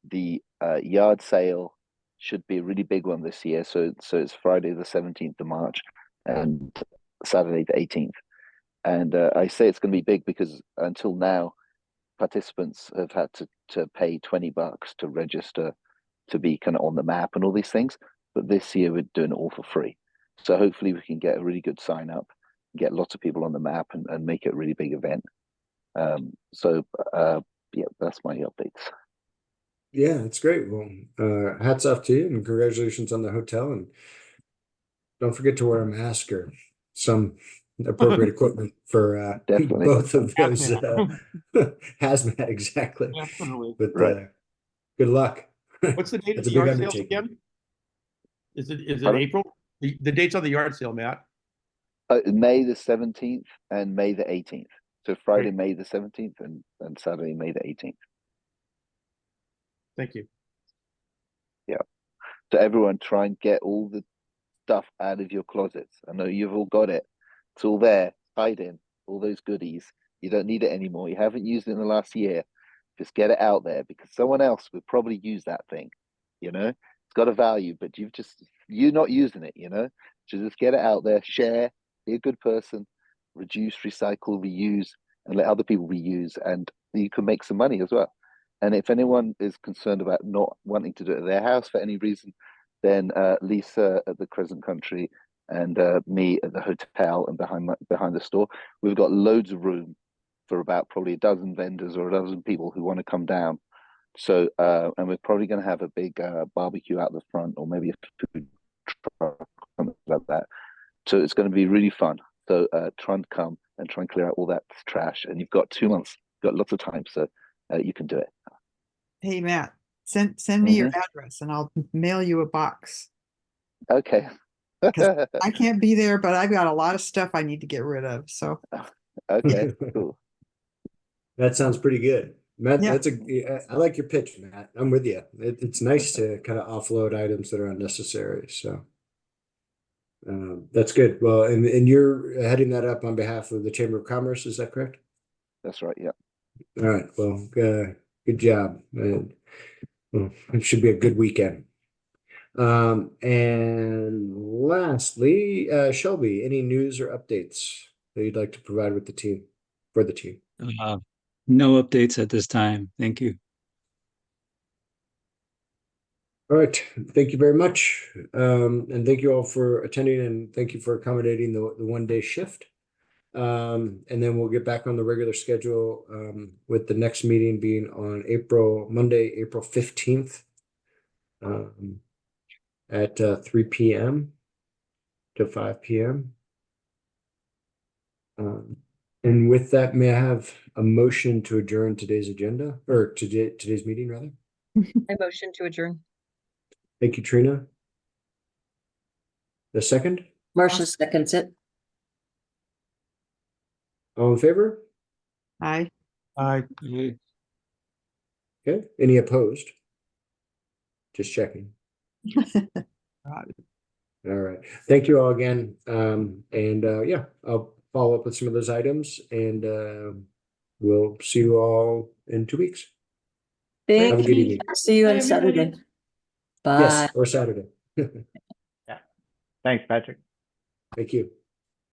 the yard sale should be a really big one this year. So it's Friday the 17th of March and Saturday the 18th. And I say it's going to be big because until now, participants have had to pay $20 to register to be kind of on the map and all these things. But this year we're doing it all for free. So hopefully we can get a really good sign up, get lots of people on the map and make it a really big event. Yeah, that's my updates. Yeah, it's great. Well, hats off to you and congratulations on the hotel. And don't forget to wear a mask or some appropriate equipment for Definitely. both of those hazmat, exactly. Definitely. But Right. good luck. What's the date of That's the a big yard sales undertaking. again? Is it Pardon? April? The dates on the yard sale, Matt? May the 17th and May the 18th. So Friday, Great. May the 17th and Saturday, May the 18th. Thank you. So everyone try and get all the stuff out of your closets. I know you've all got it. It's all there, hiding, all those goodies. You don't need it anymore. You haven't used it in the last year. Just get it out there because someone else would probably use that thing. You know, it's got a value, but you're not using it, you know? So just get it out there, share, be a good person, reduce, recycle, reuse, and let other people reuse, and you can make some money as well. And if anyone is concerned about not wanting to do it at their house for any reason, then Lisa at the Crescent Country and me at the hotel and behind the store, we've got loads of room for about probably a dozen vendors or a dozen people who want to come down. So, and we're probably going to have a big barbecue out the front, or maybe a food truck, something like that. So it's going to be really fun. So try and come and try and clear out all that trash. And you've got 2 months, you've got lots of time, so you can do it. Hey, Matt, send me your address and I'll mail you a box. Okay. I can't be there, but I've got a lot of stuff I need to get rid of. So Okay, cool. That sounds pretty good. Matt, Yeah. I like your pitch, Matt. I'm with you. It's nice to kind of offload items that are unnecessary. So that's good. Well, and you're heading that up on behalf of the Chamber of Commerce, is that correct? That's right, yeah. All right. Well, good job. And well, it should be a good weekend. And lastly, Shelby, any news or updates that you'd like to provide with the team, for the team? No updates at this time. Thank you. All right. Thank you very much. And thank you all for attending, and thank you for accommodating the 1-day shift. And then we'll get back on the regular schedule with the next meeting being on Monday, April 15th at 3 p.m. to 5 p.m. And with that, may I have a motion to adjourn today's agenda, or today's meeting, rather? I motion to adjourn. Thank you, Trina. The second? Marcia seconds it. All in favor? I Okay. Any opposed? Just checking. All right. Thank you all again. Yeah, I'll follow up with some of those items, and we'll see you all in 2 weeks. Thank Have a good you. evening. See you Bye, on everybody. Saturday. Bye. Yes, or Saturday. Thanks, Patrick. Thank you.